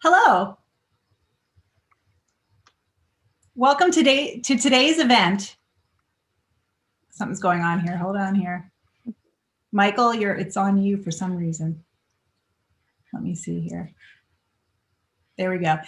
Hello. Welcome to today's event. Something's going on here. Hold on here. Michael, it's on you for some reason. Let me see here. There we go.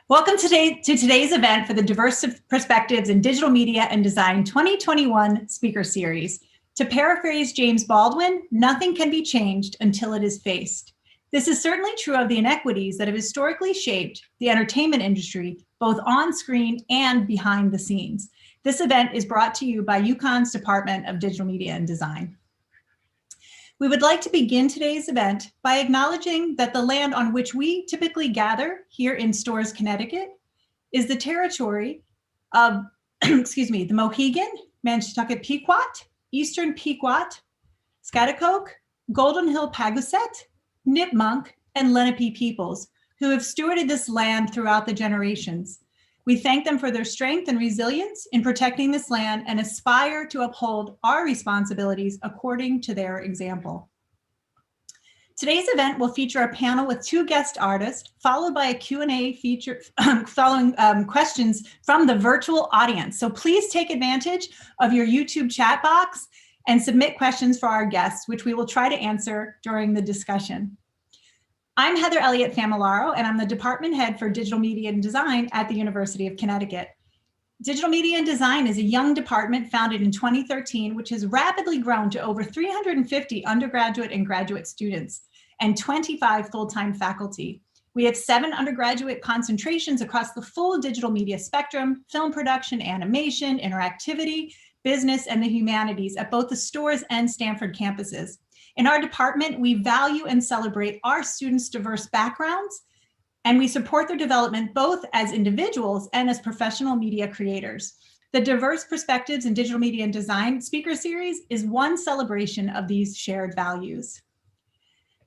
Welcome to today's event for the Diverse Perspectives in Digital Media and Design 2021 Speaker Series. To paraphrase James Baldwin, nothing can be changed until it is faced. This is certainly true of the inequities that have historically shaped the entertainment industry, both on screen and behind the scenes. This event is brought to you by UConn's Department of Digital Media and Design. We would like to begin today's event by acknowledging that the land on which we typically gather here in Storrs, Connecticut, is the territory of, the Mohegan, Nantucket Pequot, Eastern Pequot, Schaghticoke, Golden Hill Pagooset, Nipmuc, and Lenape peoples who have stewarded this land throughout the generations. We thank them for their strength and resilience in protecting this land and aspire to uphold our responsibilities according to their example. Today's event will feature a panel with two guest artists, followed by a Q&A feature following questions from the virtual audience. So please take advantage of your YouTube chat box and submit questions for our guests, which we will try to answer during the discussion. I'm Heather Elliott Familaro, and I'm the Department Head for Digital Media and Design at the University of Connecticut. Digital Media and Design is a young department founded in 2013, which has rapidly grown to over 350 undergraduate and graduate students and 25 full-time faculty. We have 7 undergraduate concentrations across the full digital media spectrum: film production, animation, interactivity, business, and the humanities at both the Storrs and Stanford campuses. In our department, we value and celebrate our students' diverse backgrounds, and we support their development both as individuals and as professional media creators. The Diverse Perspectives in Digital Media and Design Speaker Series is one celebration of these shared values.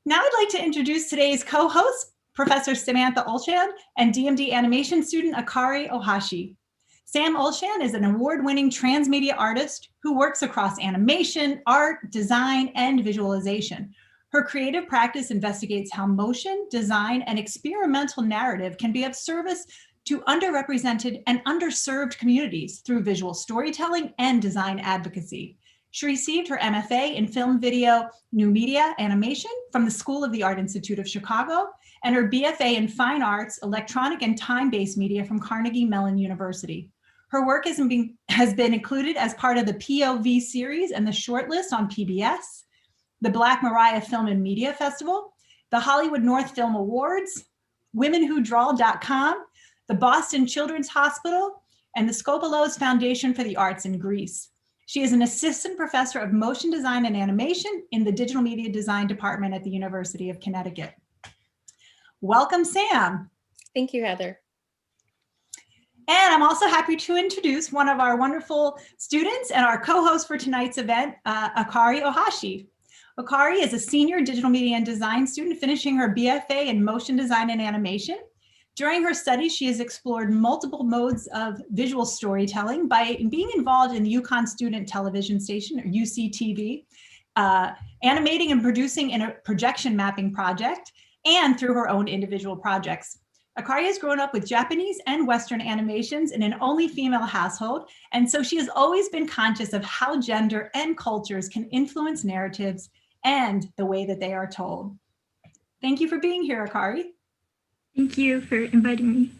Now I'd like to introduce today's co-hosts, Professor Samantha Olshan and DMD animation student Akari Ohashi. Sam Olshan is an award-winning transmedia artist who works across animation, art, design, and visualization. Her creative practice investigates how motion, design, and experimental narrative can be of service to underrepresented and underserved communities through visual storytelling and design advocacy. She received her MFA in film, video, new media, animation from the School of the Art Institute of Chicago, and her BFA in fine arts, electronic and time-based media from Carnegie Mellon University. Her work has been included as part of the POV series and the shortlist on PBS, the Black Mariah Film and Media Festival, the Hollywood North Film Awards, WomenWhoDraw.com, the Boston Children's Hospital, and the Skopelos Foundation for the Arts in Greece. She is an assistant professor of motion design and animation in the Digital Media Design Department at the University of Connecticut. Welcome, Sam. Thank you, Heather. And I'm also happy to introduce one of our wonderful students and our co-host for tonight's event, Akari Ohashi. Akari is a senior digital media and design student finishing her BFA in motion design and animation. During her studies, she has explored multiple modes of visual storytelling by being involved in the UConn Student Television Station, or UCTV, animating and producing in a projection mapping project, and through her own individual projects. Akari has grown up with Japanese and Western animations in an only female household, and so she has always been conscious of how gender and cultures can influence narratives and the way that they are told. Thank you for being here, Akari. Thank you for inviting me.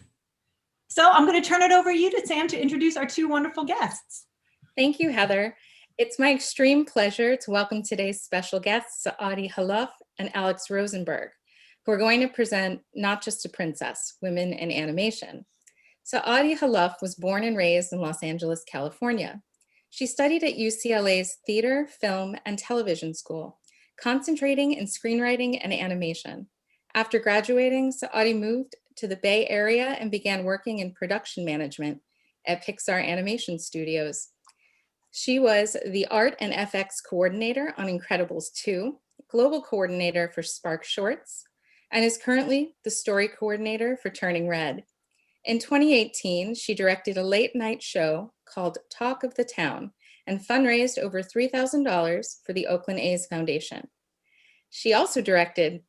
So I'm going to turn it over to you, Sam, to introduce our two wonderful guests. Thank you, Heather. It's my extreme pleasure to welcome today's special guests, Saadi Hulut and Alex Rosenberg, who are going to present Not Just a Princess, Women in Animation. Saadi Hulut was born and raised in Los Angeles, California. She studied at UCLA's Theater, Film, and Television School, concentrating in screenwriting and animation. After graduating, Saadi moved to the Bay Area and began working in production management at Pixar Animation Studios. She was the art and FX coordinator on Incredibles 2, global coordinator for Spark Shorts, and is currently the story coordinator for Turning Red. In 2018, she directed a late night show called Talk of the Town and fundraised over $3,000 for the Oakland A's Foundation. She also directed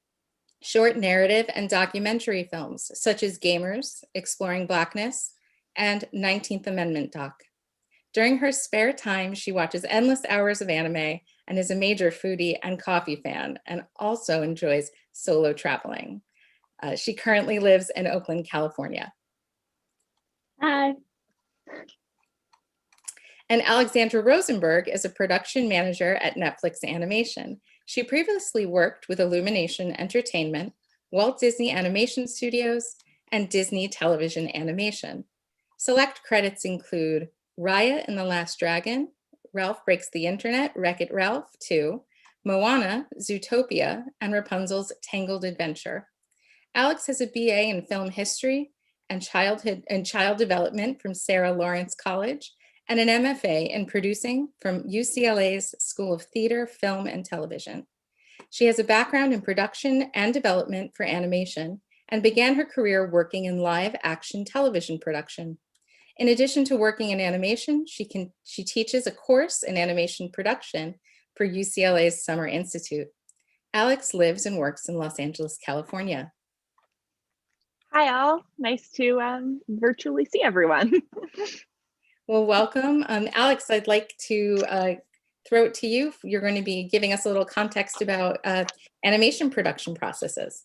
short narrative and documentary films, such as Gamers, Exploring Blackness, and 19th Amendment Doc. During her spare time, she watches endless hours of anime and is a major foodie and coffee fan, and also enjoys solo traveling. She currently lives in Oakland, California. Hi. And Alexandra Rosenberg is a production manager at Netflix Animation. She previously worked with Illumination Entertainment, Walt Disney Animation Studios, and Disney Television Animation. Select credits include Raya and the Last Dragon, Ralph Breaks the Internet, Wreck-It Ralph 2, Moana, Zootopia, and Rapunzel's Tangled Adventure. Alex has a BA in film history and child development from Sarah Lawrence College, and an MFA in producing from UCLA's School of Theater, Film, and Television. She has a background in production and development for animation and began her career working in live action television production. In addition to working in animation, she teaches a course in animation production for UCLA's Summer Institute. Alex lives and works in Los Angeles, California. Hi, all. Nice to virtually see everyone. Well, welcome. Alex, I'd like to throw it to you. You're going to be giving us a little context about animation production processes.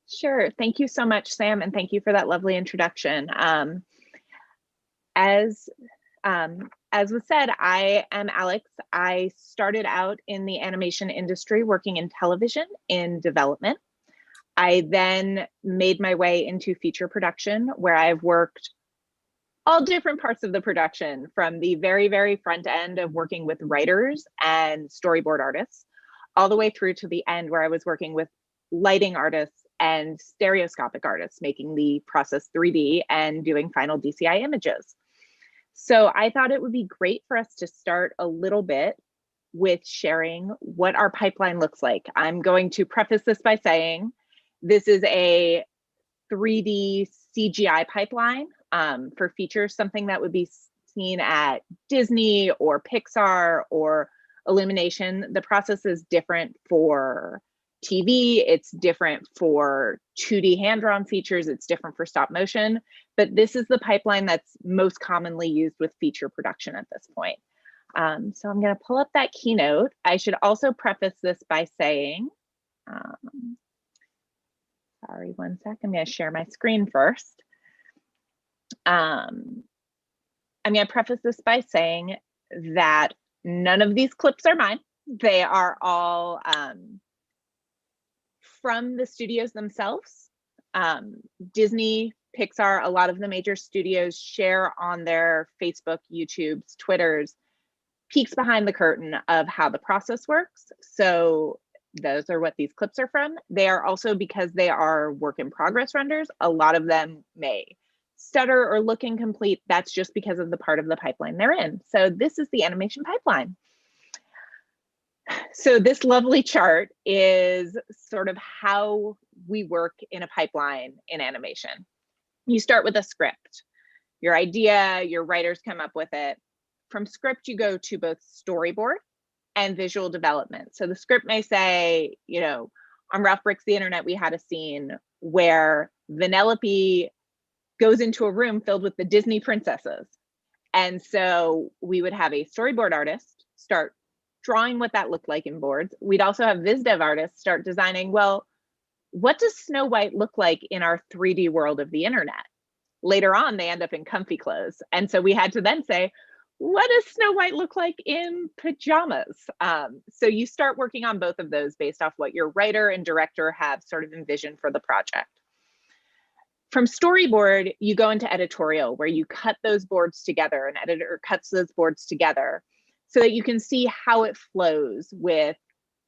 Sure. Thank you so much, Sam, and thank you for that lovely introduction. As was said, I am Alex. I started out in the animation industry working in television in development. I then made my way into feature production, where I've worked all different parts of the production, from the very, very front end of working with writers and storyboard artists, all the way through to the end where I was working with lighting artists and stereoscopic artists, making the process 3D and doing final DCI images. So I thought it would be great for us to start a little bit with sharing what our pipeline looks like. I'm going to preface this by saying this is a 3D CGI pipeline for features, something that would be seen at Disney or Pixar or Illumination. The process is different for TV, it's different for 2D hand-drawn features, it's different for stop motion, but this is the pipeline that's most commonly used with feature production at this point. So I'm going to pull up that keynote. I should also preface this by saying, sorry, one sec, I'm going to share my screen first. I'm going to preface this by saying that none of these clips are mine. They are all from the studios themselves. Disney, Pixar, a lot of the major studios share on their Facebook, YouTubes, Twitters, peeks behind the curtain of how the process works. So those are what these clips are from. They are also, because they are work in progress renders, a lot of them may stutter or look incomplete. That's just because of the part of the pipeline they're in. So this is the animation pipeline. So this lovely chart is sort of how we work in a pipeline in animation. You start with a script, your idea, your writers come up with it. From script, you go to both storyboard and visual development. So the script may say, you know, on Ralph Breaks the Internet, we had a scene where Vanellope goes into a room filled with the Disney princesses. And so we would have a storyboard artist start drawing what that looked like in boards. We'd also have viz dev artists start designing, well, what does Snow White look like in our 3D world of the internet? Later on, they end up in comfy clothes. And so we had to then say, what does Snow White look like in pajamas? So you start working on both of those based off what your writer and director have sort of envisioned for the project. From storyboard, you go into editorial, where you cut those boards together. An editor cuts those boards together so that you can see how it flows with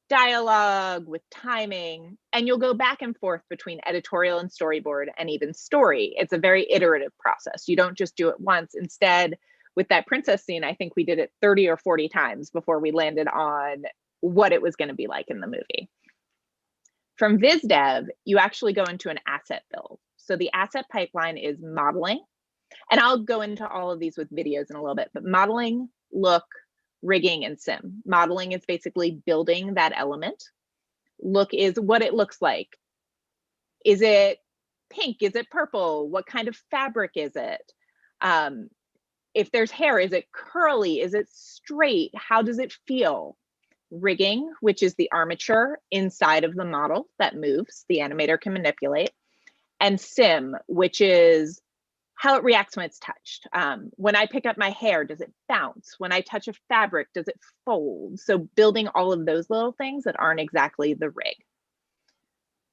dialogue, with timing, and you'll go back and forth between editorial and storyboard and even story. It's a very iterative process. You don't just do it once. Instead, with that princess scene, I think we did it 30 or 40 times before we landed on what it was going to be like in the movie. From viz dev, you actually go into an asset build. So the asset pipeline is modeling, and I'll go into all of these with videos in a little bit, but modeling, look, rigging, and sim. Modeling is basically building that element. Look is what it looks like Is it pink? Is it purple? What kind of fabric is it? If there's hair, is it curly? Is it straight? How does it feel? Rigging, which is the armature inside of the model that moves, the animator can manipulate. And sim, which is how it reacts when it's touched. When I pick up my hair, does it bounce? When I touch a fabric, does it fold? So building all of those little things that aren't exactly the rig.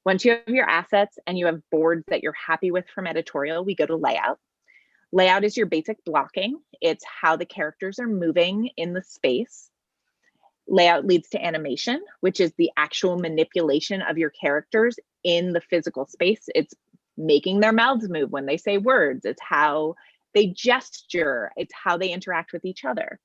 Once you have your assets and you have boards that you're happy with from editorial, we go to layout. Layout is your basic blocking. It's how the characters are moving in the space. Layout leads to animation, which is the actual manipulation of your characters in the physical space. It's making their mouths move when they say words. It's how they gesture. It's how they interact with each other.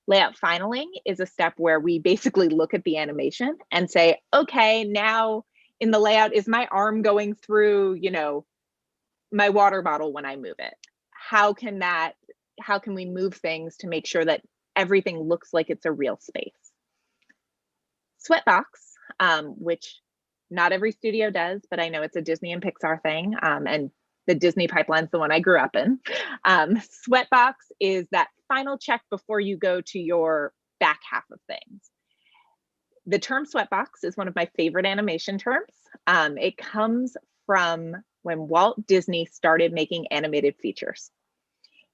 Layout filing is a step where we basically look at the animation and say, okay, now in the layout, is my arm going through, you know, my water bottle when I move it? How can we move things to make sure that everything looks like it's a real space? Sweatbox, which not every studio does, but I know it's a Disney and Pixar thing, and the Disney pipeline's the one I grew up in. Sweatbox is that final check before you go to your back half of things. The term sweatbox is one of my favorite animation terms. It comes from when Walt Disney started making animated features.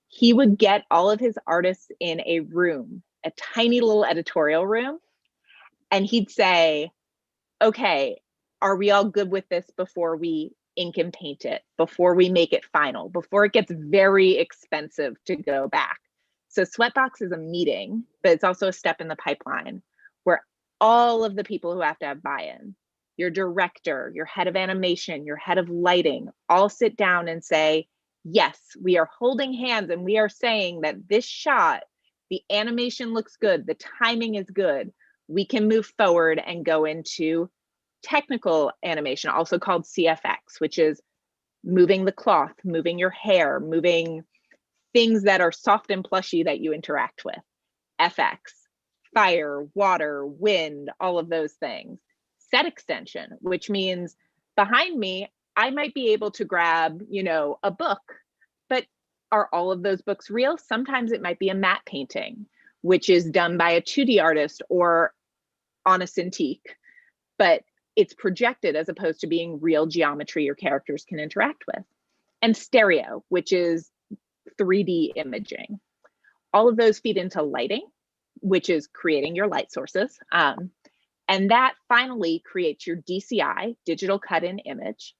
He would get all of his artists in a room, a tiny little editorial room, and he'd say, okay, are we all good with this before we ink and paint it, before we make it final, before it gets very expensive to go back? So Sweatbox is a meeting, but it's also a step in the pipeline where all of the people who have to have buy-in, your director, your head of animation, your head of lighting, all sit down and say, yes, we are holding hands and we are saying that this shot, the animation looks good, the timing is good. We can move forward and go into technical animation, also called CFX, which is moving the cloth, moving your hair, moving things that are soft and plushy that you interact with. FX, fire, water, wind, all of those things. Set extension, which means behind me, I might be able to grab, you know, a book, but are all of those books real? Sometimes it might be a matte painting, which is done by a 2D artist or on a Cintiq, but it's projected as opposed to being real geometry your characters can interact with. And stereo, which is 3D imaging. All of those feed into lighting, which is creating your light sources. And that finally creates your DCI, digital cut-in image,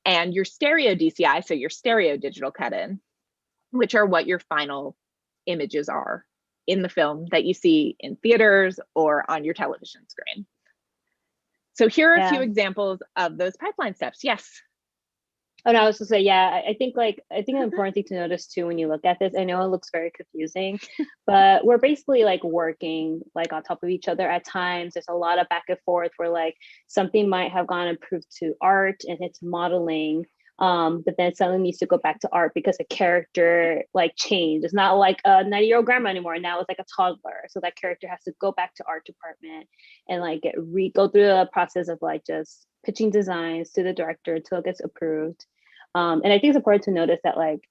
and your stereo DCI, so your stereo digital cut-in, which are what your final images are in the film that you see in theaters or on your television screen. So here are a few examples of those pipeline steps. Yes. Oh, no, I was just say, yeah, I think an important thing to notice too when you look at this, I know it looks very confusing, but we're basically like working like on top of each other at times. There's a lot of back and forth where like something might have gone approved to art and it's modeling, but then suddenly needs to go back to art because a character like changed. It's not like a 90-year-old grandma anymore. Now it's like a toddler. So that character has to go back to art department and like go through the process of like just pitching designs to the director until it gets approved. And I think it's important to notice that like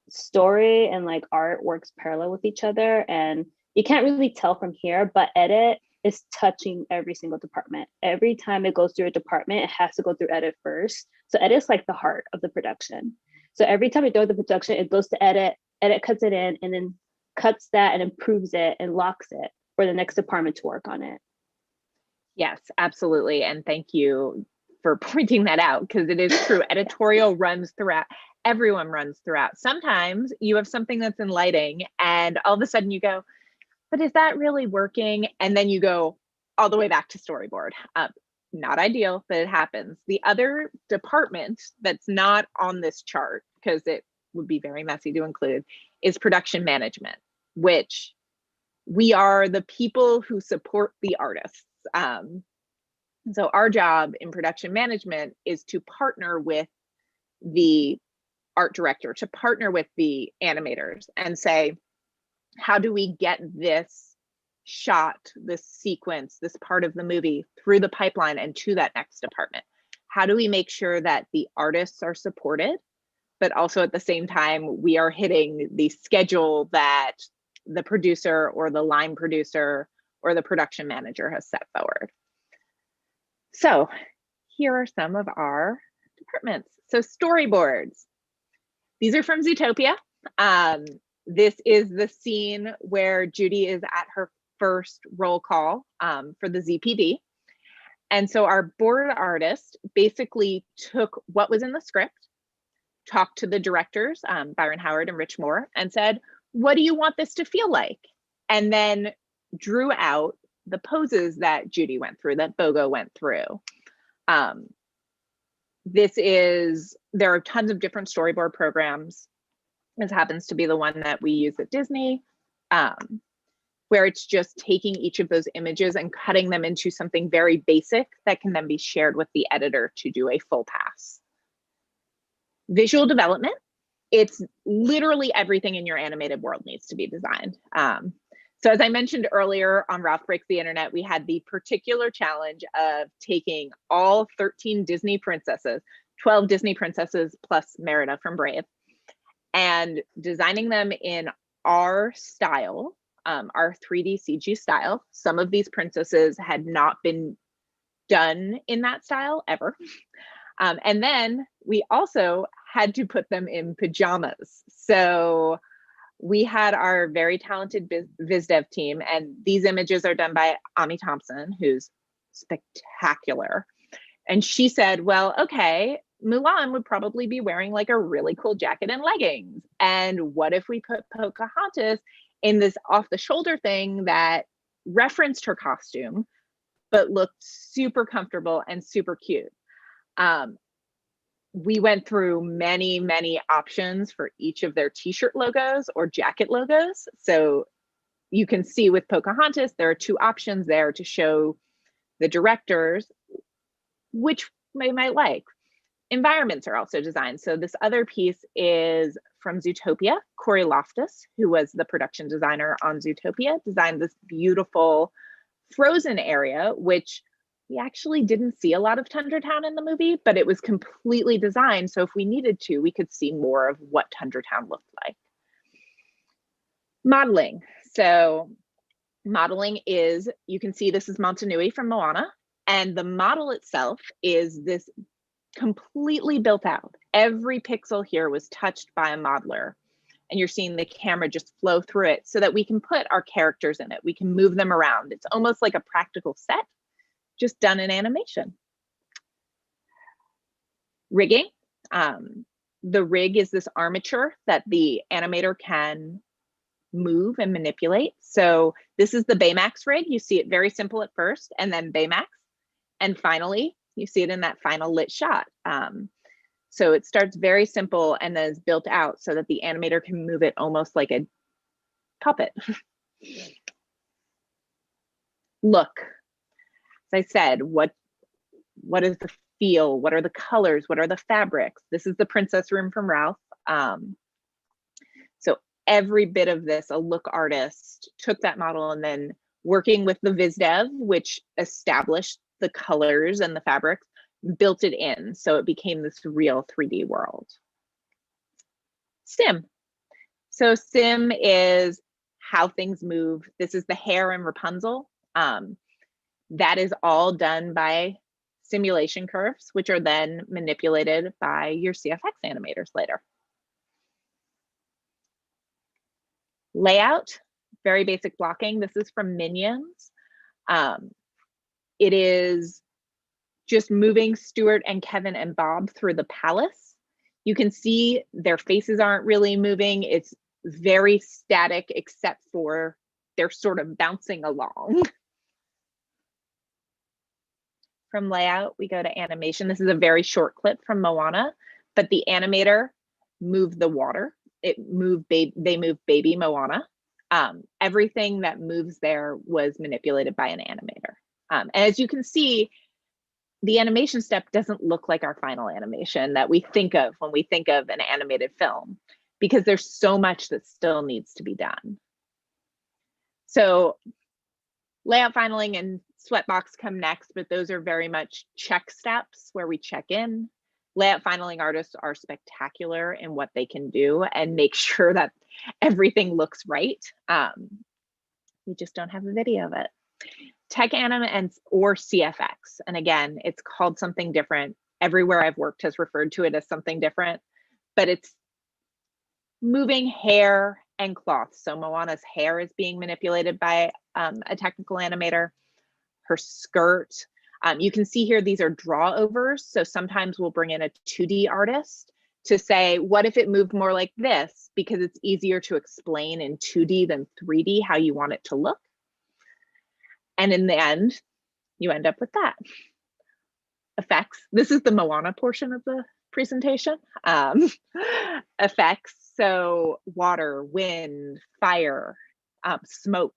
story and like art works parallel with each other, and you can't really tell from here, but edit is touching every single department. Every time it goes through a department, it has to go through edit first. So edit is like the heart of the production. So every time it goes to production, it goes to edit cuts it in, and then cuts that and improves it and locks it for the next department to work on it. Yes, absolutely. And thank you for pointing that out, because it is true. Editorial runs throughout. Everyone runs throughout. Sometimes you have something that's in lighting and all of a sudden you go, but is that really working? And then you go all the way back to storyboard. Not ideal, but it happens. The other department that's not on this chart, because it would be very messy to include, is production management, which we are the people who support the artists. So our job in production management is to partner with the art director, to partner with the animators and say, how do we get this shot, this sequence, this part of the movie through the pipeline and to that next department? how do we make sure that the artists are supported, but also at the same time, we are hitting the schedule that the producer or the line producer or the production manager has set forward. So here are some of our departments. So storyboards. These are from Zootopia. This is the scene where Judy is at her first roll call for the ZPD. And so our board artist basically took what was in the script, talked to the directors, Byron Howard and Rich Moore, and said, what do you want this to feel like? And then drew out the poses that Judy went through, that Bogo went through. There are tons of different storyboard programs. This happens to be the one that we use at Disney, where it's just taking each of those images and cutting them into something very basic that can then be shared with the editor to do a full pass. Visual development, it's literally everything in your animated world needs to be designed. So as I mentioned earlier on Ralph Breaks the Internet, we had the particular challenge of taking all 13 Disney princesses, 12 Disney princesses plus Merida from Brave, and designing them in our style, our 3D CG style. Some of these princesses had not been done in that style ever. And then we also had to put them in pajamas. So we had our very talented Viz Dev team, and these images are done by Ami Thompson, who's spectacular. And she said, well, okay, Mulan would probably be wearing like a really cool jacket and leggings. And what if we put Pocahontas in this off the shoulder thing that referenced her costume, but looked super comfortable and super cute? We went through many, many options for each of their t-shirt logos or jacket logos. So you can see with Pocahontas, there are two options there to show the directors which they might like. Environments are also designed. So this other piece is from Zootopia. Corey Loftus, who was the production designer on Zootopia, designed this beautiful frozen area, which we actually didn't see a lot of Tundra Town in the movie, but it was completely designed. So if we needed to, we could see more of what Tundra Town looked like. Modeling. So modeling is, you can see this is Montanui from Moana, and the model itself is this completely built out. Every pixel here was touched by a modeler, and you're seeing the camera just flow through it so that we can put our characters in it. We can move them around. It's almost like a practical set, just done in animation. Rigging. The rig is this armature that the animator can move and manipulate. So this is the Baymax rig. You see it very simple at first, and then Baymax. And finally, you see it in that final lit shot. So it starts very simple and then is built out so that the animator can move it almost like a puppet. Look. As I said, what is the feel? What are the colors? What are the fabrics? This is the princess room from Ralph. So every bit of this, a look artist took that model and then working with the Viz Dev, which established the colors and the fabrics, built it in. So it became this real 3D world. Sim. So Sim is how things move. This is the hair and Rapunzel. That is all done by simulation curves, which are then manipulated by your CFX animators later. Layout, very basic blocking. This is from Minions. It is just moving Stuart and Kevin and Bob through the palace. You can see their faces aren't really moving. It's very static, except for they're sort of bouncing along. From layout, we go to animation. This is a very short clip from Moana, but the animator moved the water. They moved baby Moana. Everything that moves there was manipulated by an animator. And as you can see, the animation step doesn't look like our final animation that we think of when we think of an animated film, because there's so much that still needs to be done. So Layout finaling and sweatbox come next, but those are very much check steps where we check in. Layout finaling artists are spectacular in what they can do and make sure that everything looks right. We just don't have a video of it. Tech anim and or CFX. And again, it's called something different. Everywhere I've worked has referred to it as something different, but it's moving hair and cloth. So Moana's hair is being manipulated by a technical animator. Her skirt, you can see here, these are draw overs. So sometimes we'll bring in a 2D artist to say, what if it moved more like this? Because it's easier to explain in 2D than 3D how you want it to look. And in the end, you end up with that. Effects. This is the Moana portion of the presentation. Effects. So water, wind, fire, smoke.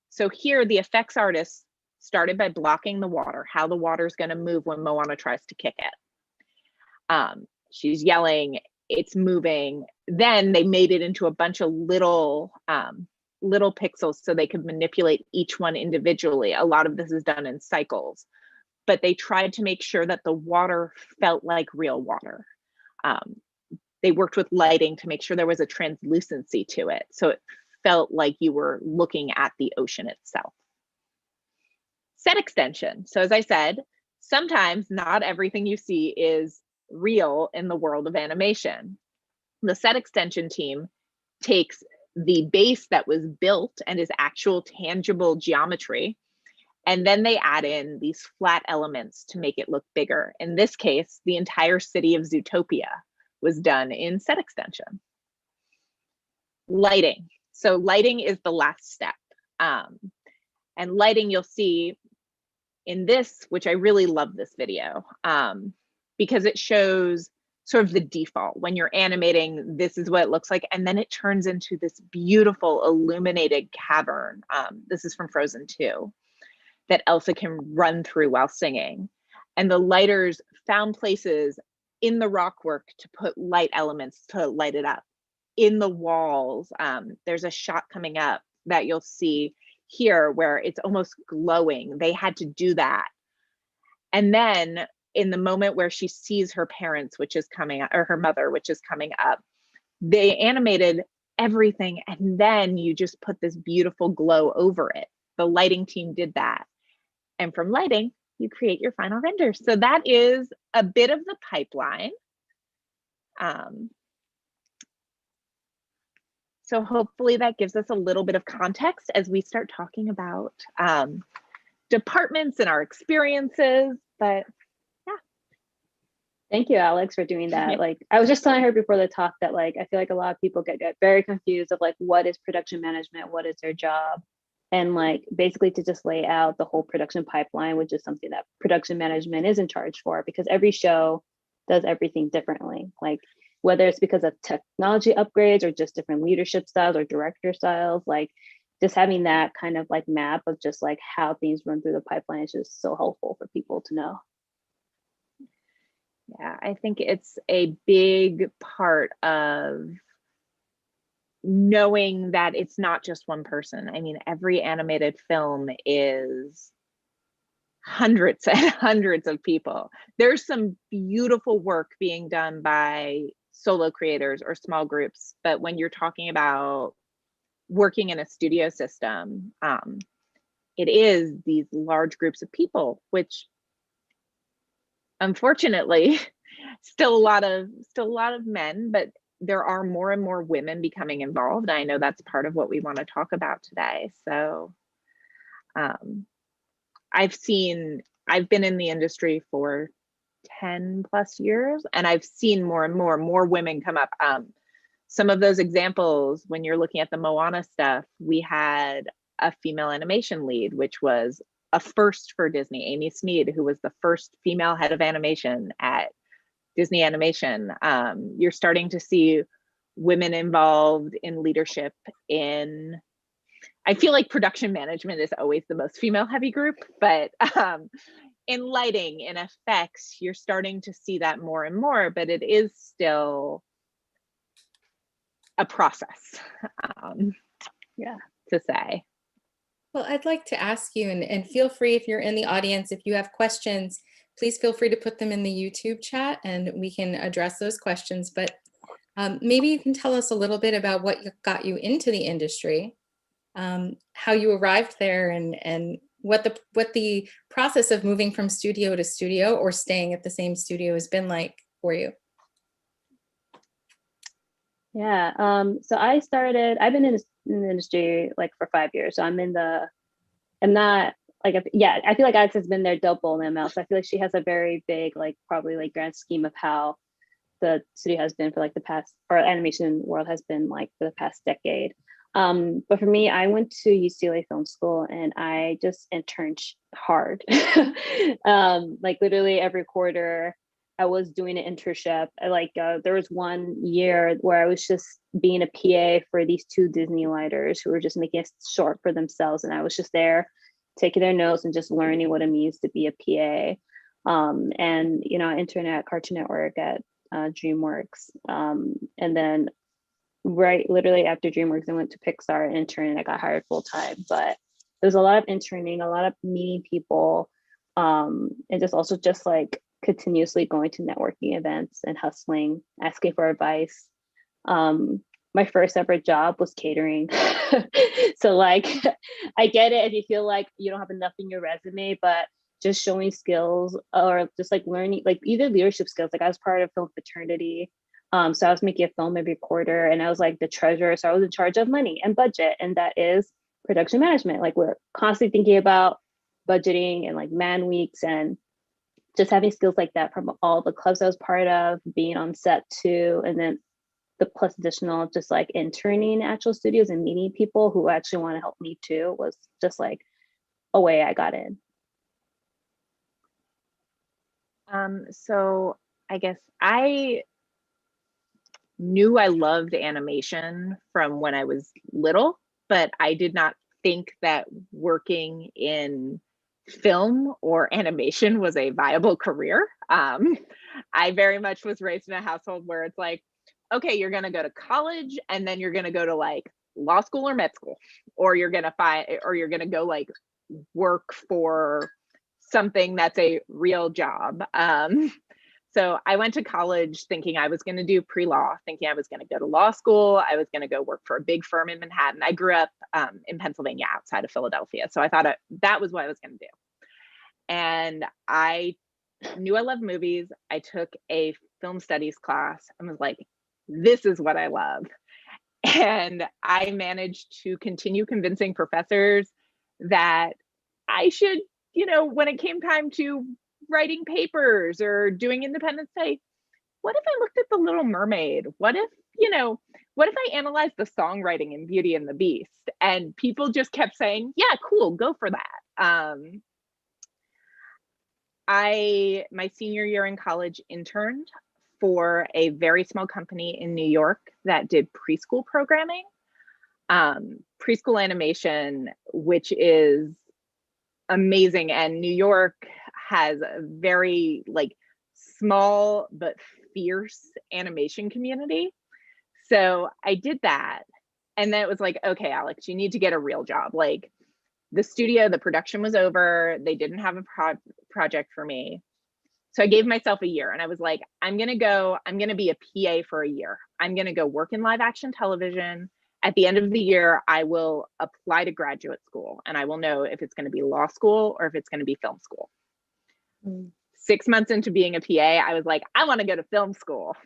So here the effects artist started by blocking the water, how the water is going to move when Moana tries to kick it. She's yelling, it's moving. Then they made it into a bunch of little pixels so they could manipulate each one individually. A lot of this is done in cycles, but they tried to make sure that the water felt like real water. They worked with lighting to make sure there was a translucency to it, so it felt like you were looking at the ocean itself. Set extension. So as I said, sometimes not everything you see is real in the world of animation. The set extension team takes the base that was built and is actual tangible geometry, and then they add in these flat elements to make it look bigger. In this case, the entire city of Zootopia was done in set extension. Lighting. So lighting is the last step. And lighting, you'll see in this, which I really love this video, because it shows sort of the default. When you're animating, this is what it looks like. And then it turns into this beautiful illuminated cavern. This is from Frozen 2, that Elsa can run through while singing. And the lighters found places in the rock work to put light elements to light it up. In the walls, there's a shot coming up that you'll see here where it's almost glowing. They had to do that. And then in the moment where she sees her parents, which is coming up, or her mother, which is coming up, they animated everything. And then you just put this beautiful glow over it. The lighting team did that. And from lighting, you create your final render. So that is a bit of the pipeline. So hopefully that gives us a little bit of context as we start talking about departments and our experiences, but yeah. Thank you, Alex, for doing that. Yeah. Like, I was just telling her before the talk that like, I feel like a lot of people get very confused of like, what is production management? What is their job? And like, basically to just lay out the whole production pipeline, which is something that production management is in charge for, because every show does everything differently. Like, whether it's because of technology upgrades or just different leadership styles or director styles, like just having that kind of like map of just like how things run through the pipeline is just so helpful for people to know. Yeah, I think it's a big part of knowing that it's not just one person. I mean, every animated film is hundreds and hundreds of people. There's some beautiful work being done by solo creators or small groups, but when you're talking about working in a studio system, it is these large groups of people, which unfortunately still a lot of men, but there are more and more women becoming involved. I know that's part of what we want to talk about today. So I've been in the industry for 10 plus years, and I've seen more and more women come up. Some of those examples, when you're looking at the Moana stuff, we had a female animation lead, which was a first for Disney, Amy Sneed, who was the first female head of animation at Disney Animation. You're starting to see women involved in leadership in, I feel like production management is always the most female heavy group, but in lighting, in effects, you're starting to see that more and more, but it is still a process, yeah, to say. Well, I'd like to ask you, and feel free if you're in the audience, if you have questions, please feel free to put them in the YouTube chat and we can address those questions. But maybe you can tell us a little bit about what got you into the industry, how you arrived there, and what the process of moving from studio to studio or staying at the same studio has been like for you. Yeah. So I've been in the industry like for 5 years. So I'm not like, yeah, I feel like Alex has been there double the amount. So I feel like she has a very big, like probably like grand scheme of how the studio has been for like the past, or animation world has been like for the past decade. But for me, I went to UCLA Film School and I just interned hard. Like literally every quarter, I was doing an internship. There was one year where I was just being a PA for these two Disney lighters who were just making a short for themselves. And I was just there taking their notes and just learning what it means to be a PA. And, you know, I interned at Cartoon Network at DreamWorks. And then literally after DreamWorks, I went to Pixar and interned and I got hired full time. But there was a lot of interning, a lot of meeting people, and just like continuously going to networking events and hustling, asking for advice. My first ever job was catering. So like, I get it if you feel like you don't have enough in your resume, but just showing skills or just like learning, like either leadership skills. Like I was part of film fraternity. So I was making a film every quarter and I was like the treasurer. So I was in charge of money and budget, and that is production management. Like we're constantly thinking about budgeting and like man weeks and just having skills like that from all the clubs I was part of, being on set too. And then the plus additional just like interning in actual studios and meeting people who actually want to help me too was just like a way I got in. So I guess I knew I loved animation from when I was little, but I did not think that working in film or animation was a viable career. I very much was raised in a household where it's like, okay, you're going to go to college and then you're going to go to like law school or med school, or you're going to go like work for something that's a real job. So I went to college thinking I was going to do pre-law, thinking I was going to go to law school. I was going to go work for a big firm in Manhattan. I grew up in Pennsylvania outside of Philadelphia. So I thought that was what I was going to do. And I knew I loved movies. I took a film studies class and was like, this is what I love. And I managed to continue convincing professors that I should, you know, when it came time to writing papers or doing independent study, what if I looked at The Little Mermaid? What if I analyzed the songwriting in Beauty and the Beast? And people just kept saying, yeah, cool, go for that. My senior year in college interned for a very small company in New York that did preschool programming, preschool animation, which is amazing. And New York has a very like small but fierce animation community. So I did that. And then it was like, okay, Alex, you need to get a real job. Like the studio, the production was over. They didn't have a project for me. So I gave myself a year and I was like, I'm going to be a PA for a year. I'm going to go work in live action television. At the end of the year, I will apply to graduate school and I will know if it's going to be law school or if it's going to be film school. 6 months into being a PA, I was like, I want to go to film school.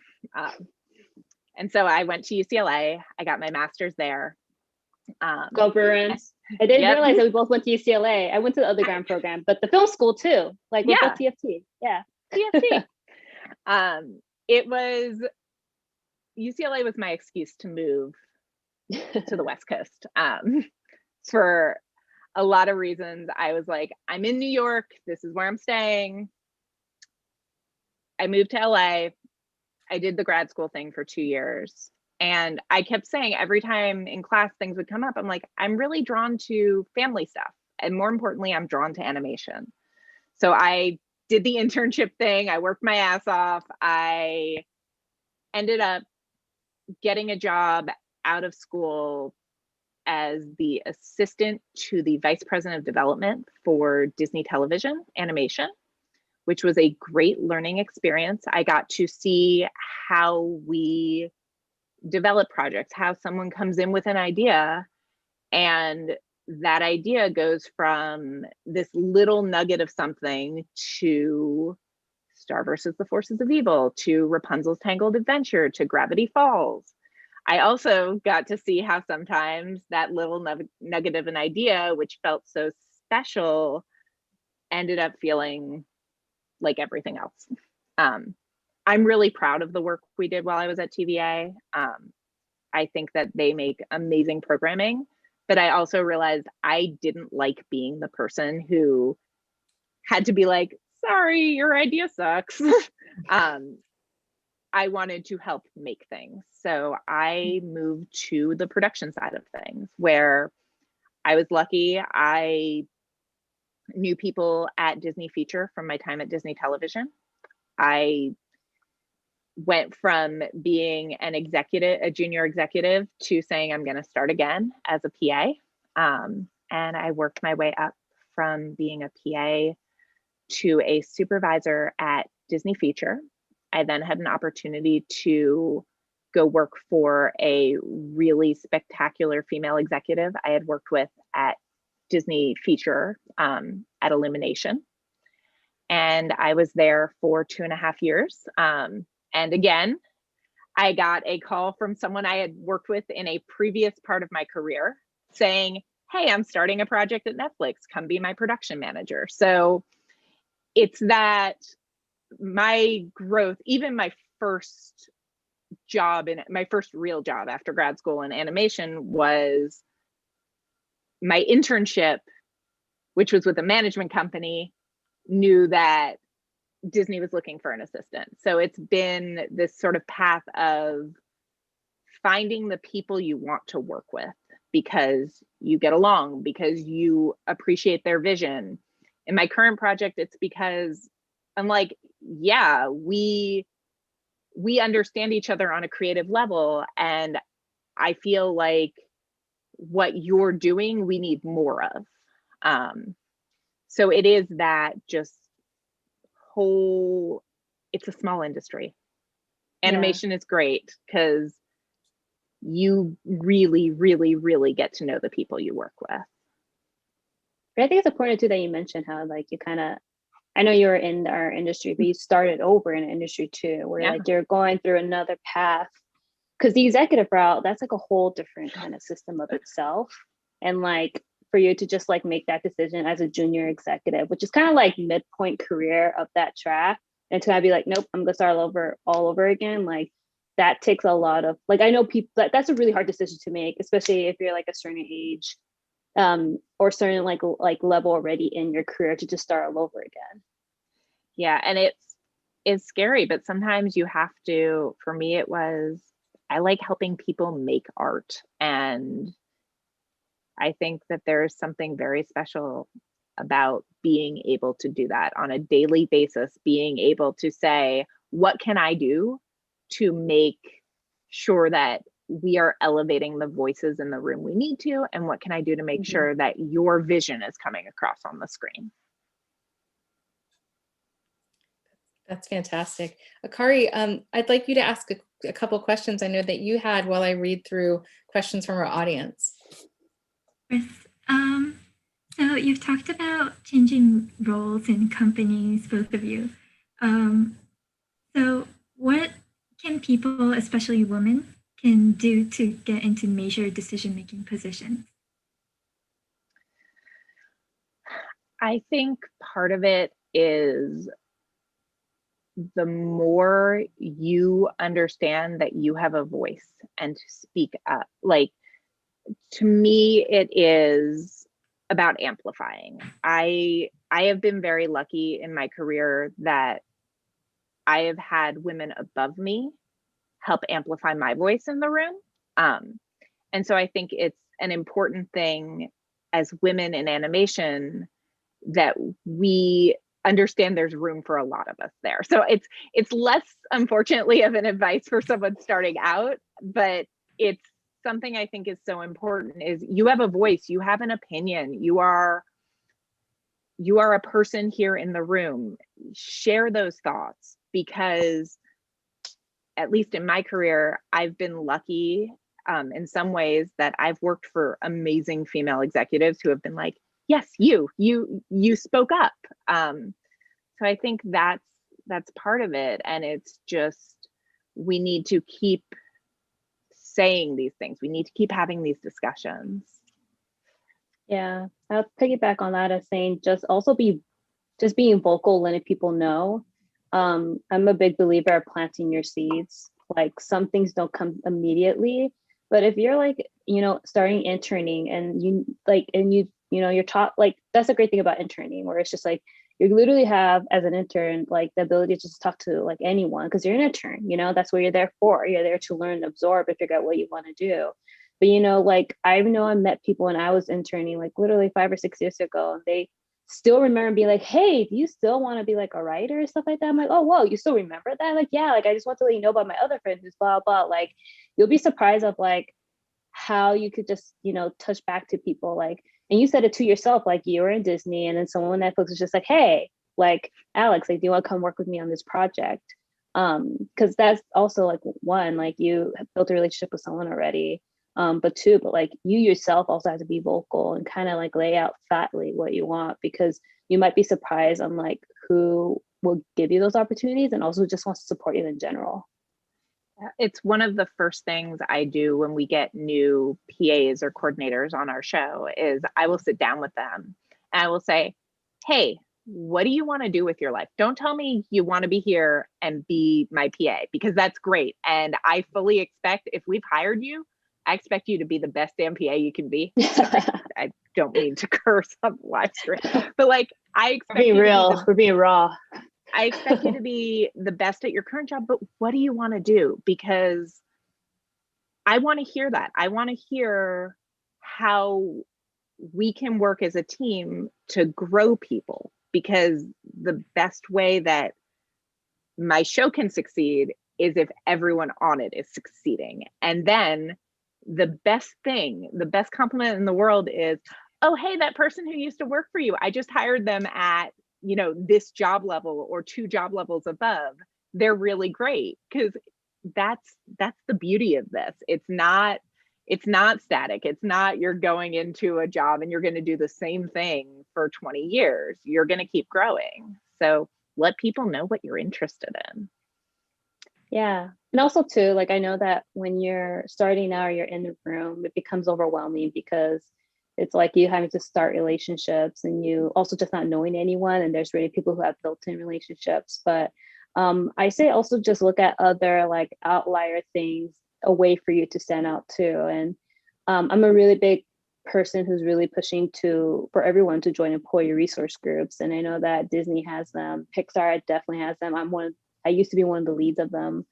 And so I went to UCLA. I got my master's there. Go Bruins. I didn't realize that we both went to UCLA. I went to the underground program, but the film school too. Like we're both TFT. Yeah. TFT. UCLA was my excuse to move to the West Coast. For a lot of reasons. I was like, I'm in New York. This is where I'm staying. I moved to LA. I did the grad school thing for 2 years. And I kept saying every time in class things would come up, I'm like, I'm really drawn to family stuff. And more importantly, I'm drawn to animation. So I did the internship thing. I worked my ass off. I ended up getting a job out of school as the assistant to the vice president of development for Disney Television Animation, which was a great learning experience. I got to see how we develop projects, how someone comes in with an idea, and that idea goes from this little nugget of something to Star versus the Forces of Evil, to Rapunzel's Tangled Adventure, to Gravity Falls. I also got to see how sometimes that little nugget of an idea, which felt so special, ended up feeling like everything else. I'm really proud of the work we did while I was at TVA. I think that they make amazing programming, but I also realized I didn't like being the person who had to be like, sorry, your idea sucks. I wanted to help make things. So I moved to the production side of things, where I was lucky. I knew people at Disney Feature from my time at Disney Television. I went from being an executive, a junior executive, to saying I'm going to start again as a PA. And I worked my way up from being a PA to a supervisor at Disney Feature. I then had an opportunity to go work for a really spectacular female executive I had worked with at Disney Feature at Illumination. And I was there for 2.5 years. And again, I got a call from someone I had worked with in a previous part of my career saying, hey, I'm starting a project at Netflix, come be my production manager. So it's that my growth, even my first job, and my first real job after grad school in animation was my internship, which was with a management company, knew that Disney was looking for an assistant. So it's been this sort of path of finding the people you want to work with because you get along, because you appreciate their vision. In my current project, it's because I'm like, yeah, we understand each other on a creative level, and I feel like what you're doing, we need more of. So it is that just whole, it's a small industry. Animation is great because you really, really, really get to know the people you work with. But I think it's important too that you mentioned how like you kind of, I know you were in our industry, but you started over in an industry too, where like you're going through another path. Because the executive route, that's like a whole different kind of system of itself. And like for you to just like make that decision as a junior executive, which is kind of like midpoint career of that track, and to be like, nope, I'm gonna start all over again. Like that takes a lot of, like, I know people, that's a really hard decision to make, especially if you're like a certain age or certain like level already in your career, to just start all over again. Yeah, and it's scary, but sometimes you have to. For me, it was, I like helping people make art, and I think that there's something very special about being able to do that on a daily basis, being able to say, what can I do to make sure that we are elevating the voices in the room we need to, and what can I do to make sure that your vision is coming across on the screen? That's fantastic. Akari, I'd like you to ask a couple questions I know that you had while I read through questions from our audience. Yes. So you've talked about changing roles in companies, both of you. So what can people, especially women, can do to get into major decision-making positions? I think part of it is the more you understand that you have a voice and to speak up. Like, to me, it is about amplifying. I have been very lucky in my career that I have had women above me help amplify my voice in the room. And so I think it's an important thing as women in animation that we understand there's room for a lot of us there. So it's less, unfortunately, of an advice for someone starting out, but it's something I think is so important is you have a voice, you have an opinion, you are a person here in the room. Share those thoughts, because at least in my career, I've been lucky in some ways that I've worked for amazing female executives who have been like, yes, you spoke up. So I think that's part of it. And it's just, we need to keep saying these things. We need to keep having these discussions. Yeah, I'll piggyback on that as saying just being vocal, letting people know. I'm a big believer of planting your seeds. Like, some things don't come immediately, but if you're like, starting interning and you're taught, like, that's a great thing about interning, where it's just like, you literally have, as an intern, like the ability to just talk to like anyone, because you're an intern, that's what you're there for. You're there to learn, absorb, and figure out what you want to do. But like, I met people when I was interning, like literally 5 or 6 years ago, and they still remember being like, hey, do you still want to be like a writer and stuff like that? I'm like, oh, whoa, you still remember that? Like, yeah, like, I just want to let you know about my other friend who's blah, blah. Like, you'll be surprised of like how you could just, touch back to people. Like, and you said it to yourself, like you were in Disney, and then someone on Netflix was just like, hey, like, Alex, like, do you want to come work with me on this project? Because that's also like, one, like, you have built a relationship with someone already. But two, like, you yourself also have to be vocal and kind of like lay out fatly what you want, because you might be surprised on like who will give you those opportunities and also just wants to support you in general. It's one of the first things I do when we get new PAs or coordinators on our show is I will sit down with them and I will say, hey, what do you want to do with your life? Don't tell me you want to be here and be my PA, because that's great. And I fully expect, if we've hired you, I expect you to be the best damn PA you can be. Sorry, I don't mean to curse on the live stream, but like, I expect we're being real. We're being raw. I expect you to be the best at your current job, but what do you want to do? Because I want to hear that. I want to hear how we can work as a team to grow people, because the best way that my show can succeed is if everyone on it is succeeding. And then the best compliment in the world is, oh, hey, that person who used to work for you, I just hired them at, this job level or 2 job levels above. They're really great. Because that's the beauty of this. It's not static. It's not you're going into a job and you're going to do the same thing for 20 years. You're going to keep growing. So let people know what you're interested in. Yeah. And also too, like, I know that when you're starting out or you're in the room, it becomes overwhelming, because it's like you having to start relationships and you also just not knowing anyone. And there's really people who have built-in relationships. But I say also just look at other like outlier things, a way for you to stand out too. And I'm a really big person who's really pushing for everyone to join employee resource groups. And I know that Disney has them, Pixar definitely has them. I used to be one of the leads of them.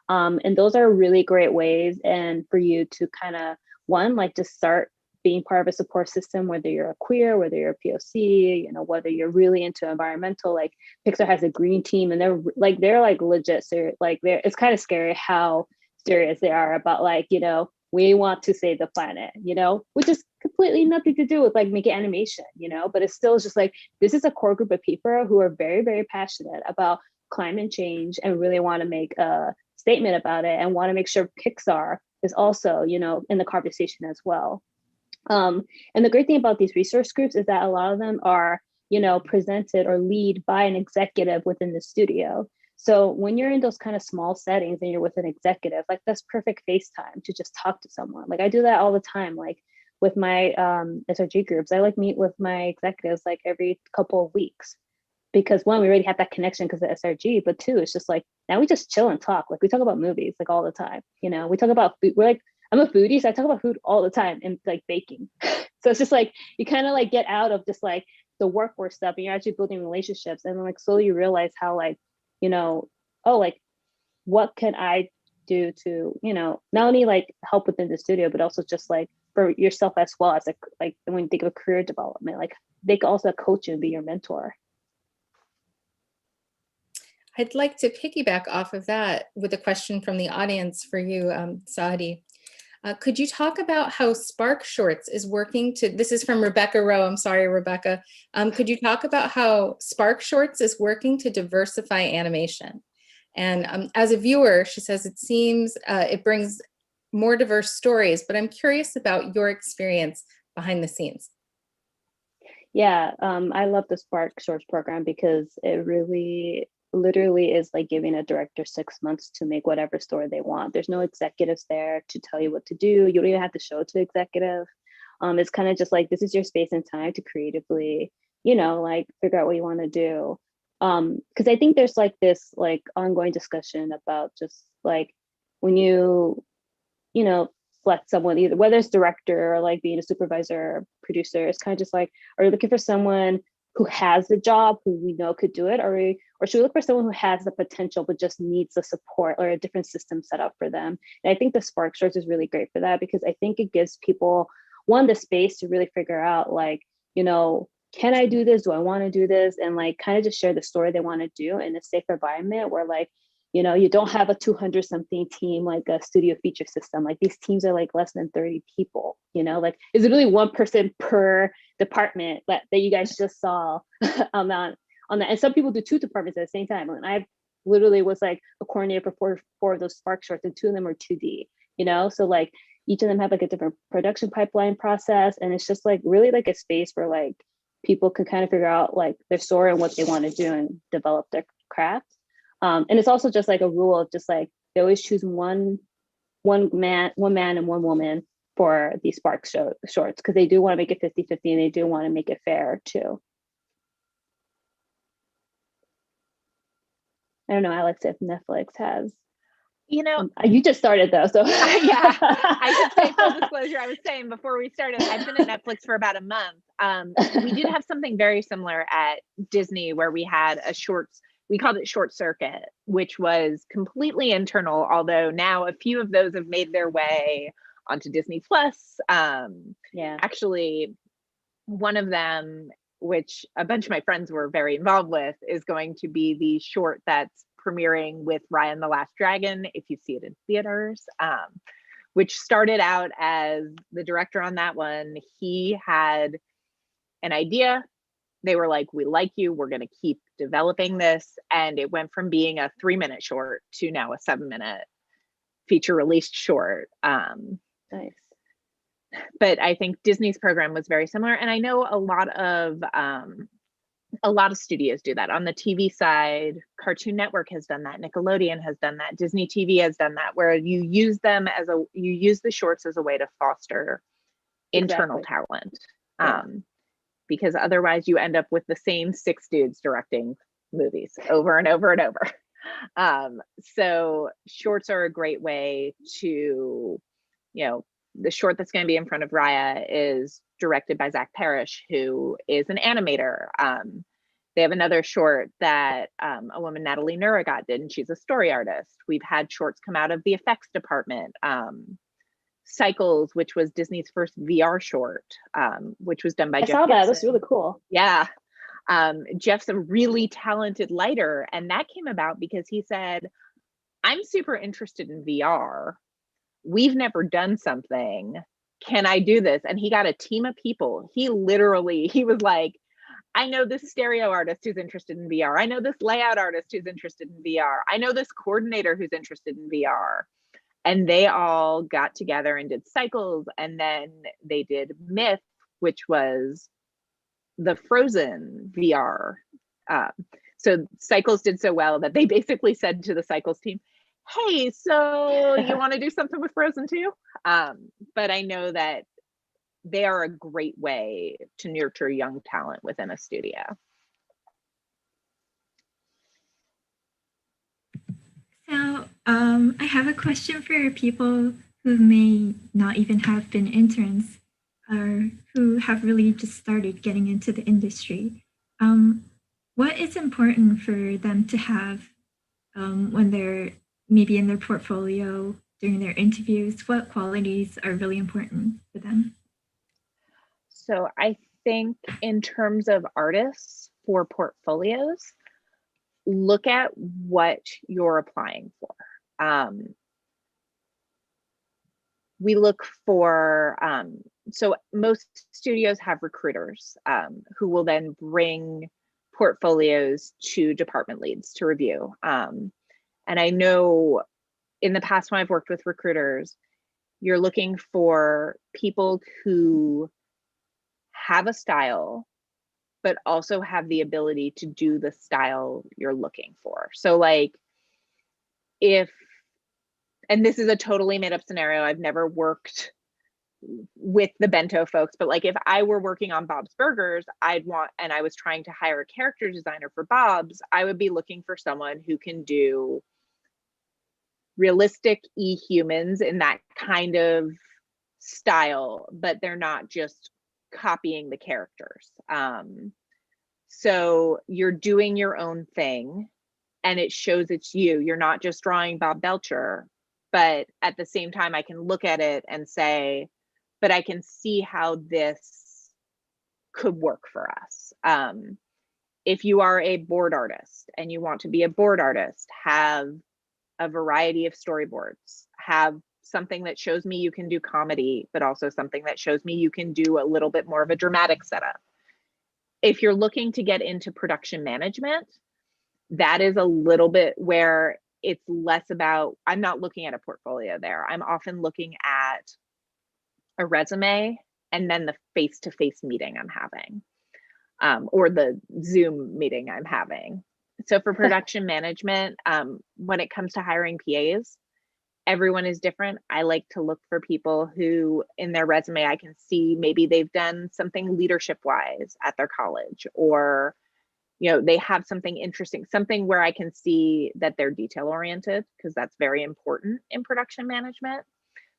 And those are really great ways. And for you to kind of, one, like, just start being part of a support system, whether you're a queer, whether you're a POC, whether you're really into environmental, like Pixar has a green team, and they're like legit serious. Like, it's kind of scary how serious they are about, like, we want to save the planet, which is completely nothing to do with like making animation, but it's still just like, this is a core group of people who are very, very passionate about climate change and really want to make a statement about it and want to make sure Pixar is also, in the conversation as well. And the great thing about these resource groups is that a lot of them are, presented or lead by an executive within the studio. So when you're in those kind of small settings and you're with an executive, like, that's perfect FaceTime to just talk to someone. Like, I do that all the time. Like, with my SRG groups, I like meet with my executives like every couple of weeks, because one, we already have that connection because of SRG, but two, it's just like, now we just chill and talk. Like, we talk about movies like all the time. We talk about food. We're like, I'm a foodie, so I talk about food all the time, and like baking. So it's just like, you kind of like get out of just like the work stuff, and you're actually building relationships, and then like slowly you realize how like, oh, like, what can I do to, not only like help within the studio, but also just like for yourself as well, as like when you think of career development, like they can also coach you and be your mentor. I'd like to piggyback off of that with a question from the audience for you, Saadi. Could you talk about how Spark Shorts is working to, this is from Rebecca Rowe, I'm sorry, Rebecca. Could you talk about how Spark Shorts is working to diversify animation? And as a viewer, she says it seems it brings more diverse stories, but I'm curious about your experience behind the scenes. Yeah, I love the Spark Shorts program because it really literally is like giving a director 6 months to make whatever story they want. There's no executives there to tell you what to do. You don't even have to show it to executive. It's kind of just like, this is your space and time to creatively, like figure out what you want to do. Because I think there's like this like ongoing discussion about just like when you select someone, either whether it's director or like being a supervisor or producer, it's kind of just like, are you looking for someone who has the job, who we know could do it, or should we look for someone who has the potential but just needs the support or a different system set up for them? And I think the Spark Shorts is really great for that, because I think it gives people the space to really figure out like, can I do this? Do I want to do this? And like kind of just share the story they want to do in a safe environment where like, you don't have a 200 something team, like a studio feature system. Like these teams are like less than 30 people, like it's literally one person per department that you guys just saw on that. And some people do 2 departments at the same time. And I literally was like a coordinator for 4 of those Spark Shorts, and 2 of them are 2D, so like each of them have like a different production pipeline process. And it's just like really like a space where like people can kind of figure out like their story and what they want to do and develop their craft. And it's also just like a rule of just like they always choose one man and one woman for these Spark Shorts, because they do want to make it 50-50 and they do want to make it fair too. I don't know, Alex, if Netflix has. You just started though, so yeah. I should say, full disclosure, I was saying before we started, I've been at Netflix for about a month. We did have something very similar at Disney where we had a shorts. We called it Short Circuit, which was completely internal, although now a few of those have made their way onto Disney Plus. Actually, one of them, which a bunch of my friends were very involved with, is going to be the short that's premiering with Raya and the Last Dragon, if you see it in theaters, which started out as the director on that one. He had an idea. They were like, we like you, we're going to keep developing this. And it went from being a 3-minute short to now a 7-minute feature released short. Nice. But I think Disney's program was very similar. And I know a lot of studios do that. On the TV side, Cartoon Network has done that, Nickelodeon has done that, Disney TV has done that, where you use the shorts as a way to foster internal talent. Yeah. Because otherwise you end up with the same 6 dudes directing movies over and over and over. So shorts are a great way to, the short that's going to be in front of Raya is directed by Zach Parrish, who is an animator. They have another short that a woman, Natalie Nuragat, did, and she's a story artist. We've had shorts come out of the effects department. Cycles, which was Disney's first VR short, which was done by Jeff. I saw that. That's really cool. Yeah. Jeff's a really talented lighter, and that came about because he said, I'm super interested in VR. We've never done something. Can I do this? And he got a team of people. He was like, I know this stereo artist who's interested in VR. I know this layout artist who's interested in VR. I know this coordinator who's interested in VR. And they all got together and did Cycles, and then they did Myth, which was the Frozen VR. So Cycles did so well that they basically said to the Cycles team, hey, so you want to do something with Frozen too? But I know that they are a great way to nurture young talent within a studio. So I have a question for people who may not even have been interns or who have really just started getting into the industry. What is important for them to have when they're maybe in their portfolio during their interviews? What qualities are really important for them? So I think in terms of artists for portfolios, look at what you're applying for. we look for, so most studios have recruiters who will then bring portfolios to department leads to review. And I know in the past when I've worked with recruiters, you're looking for people who have a style, but also have the ability to do the style you're looking for. So like and this is a totally made up scenario, I've never worked with the bento folks, but like if I were working on Bob's Burgers, and I was trying to hire a character designer for Bob's, I would be looking for someone who can do realistic humans in that kind of style, but they're not just copying the characters. So you're doing your own thing and it shows it's you. You're not just drawing Bob Belcher, but at the same time, I can look at it and say, but I can see how this could work for us. If you are a board artist and you want to be a board artist, have a variety of storyboards, have something that shows me you can do comedy, but also something that shows me you can do a little bit more of a dramatic setup. If you're looking to get into production management, that is a little bit where it's less about, I'm not looking at a portfolio there. I'm often looking at a resume and then the face-to-face meeting I'm having, or the Zoom meeting I'm having. So for production management, when it comes to hiring PAs, everyone is different. I like to look for people who in their resume, I can see maybe they've done something leadership wise at their college, or, you know, they have something interesting, something where I can see that they're detail oriented, because that's very important in production management.